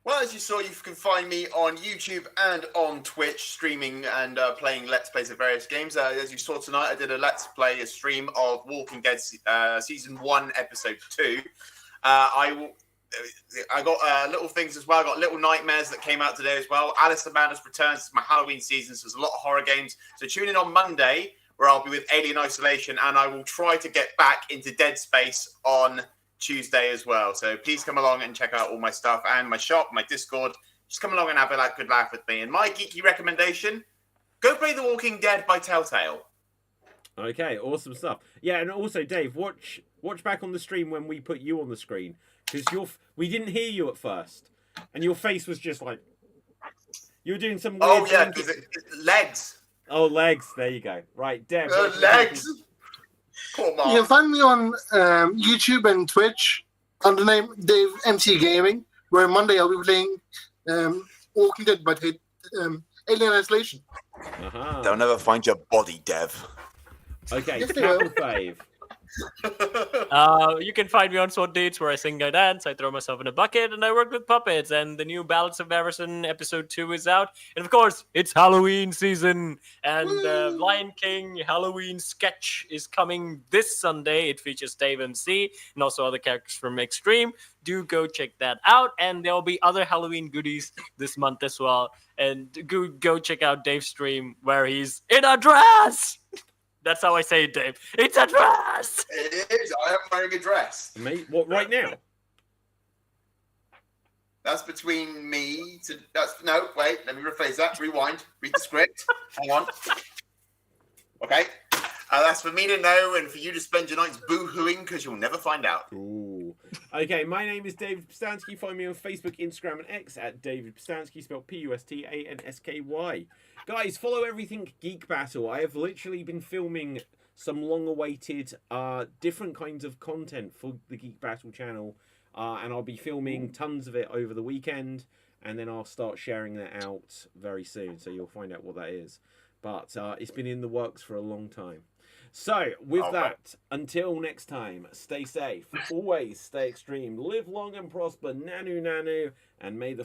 Well, as you saw, you can find me on YouTube and on Twitch, streaming and playing Let's Plays of various games. As you saw tonight, I did a Let's Play, a stream of Walking Dead Season 1, Episode 2. I got little things as well. I got Little Nightmares that came out today as well. Alice the Madness returns. It's my Halloween season, so there's a lot of horror games. So tune in on Monday, where I'll be with Alien Isolation, and I will try to get back into Dead Space on Tuesday as well. So please come along and check out all my stuff and my shop, my Discord. Just come along and have a good laugh with me. And my geeky recommendation, go play The Walking Dead by Telltale. Okay, awesome stuff. Yeah, and also Dave, watch back on the stream when we put you on the screen, because we didn't hear you at first, and your face was just like you were doing some weird legs. Oh, legs. There you go. Right, Deb. Legs. You can find me on YouTube and Twitch under the name Dave MC Gaming, where Monday I'll be playing Walking Dead by Alien Isolation. They'll never find your body, Dev. Okay, Yes, they Capital will. Fave. You can find me on Sword Dates, where I sing, I dance, I throw myself in a bucket, and I work with puppets. And the new Ballads of Everson episode 2 is out. And of course, it's Halloween season. And Lion King Halloween sketch is coming this Sunday. It features Dave MC and also other characters from Xstreamed. Do go check that out. And there'll be other Halloween goodies this month as well. And go check out Dave's stream, where he's in a dress. That's how I say it, Dave. It's a dress! It is. I am wearing a dress. Mate, what, right now? That's between me to... No, wait. Let me rephrase that. Rewind. Read the script. Hang on. Okay. That's for me to know and for you to spend your nights boo-hooing because you'll never find out. Ooh. Okay, my name is David Pistansky. Find me on Facebook, Instagram, and X at David Pistansky, spelled Pustansky. Guys, follow everything Geek Battle. I have literally been filming some long-awaited different kinds of content for the Geek Battle channel, and I'll be filming tons of it over the weekend, and then I'll start sharing that out very soon, so you'll find out what that is. But it's been in the works for a long time. So, with that, until next time, stay safe, always stay extreme, live long and prosper, nanu nanu, and may the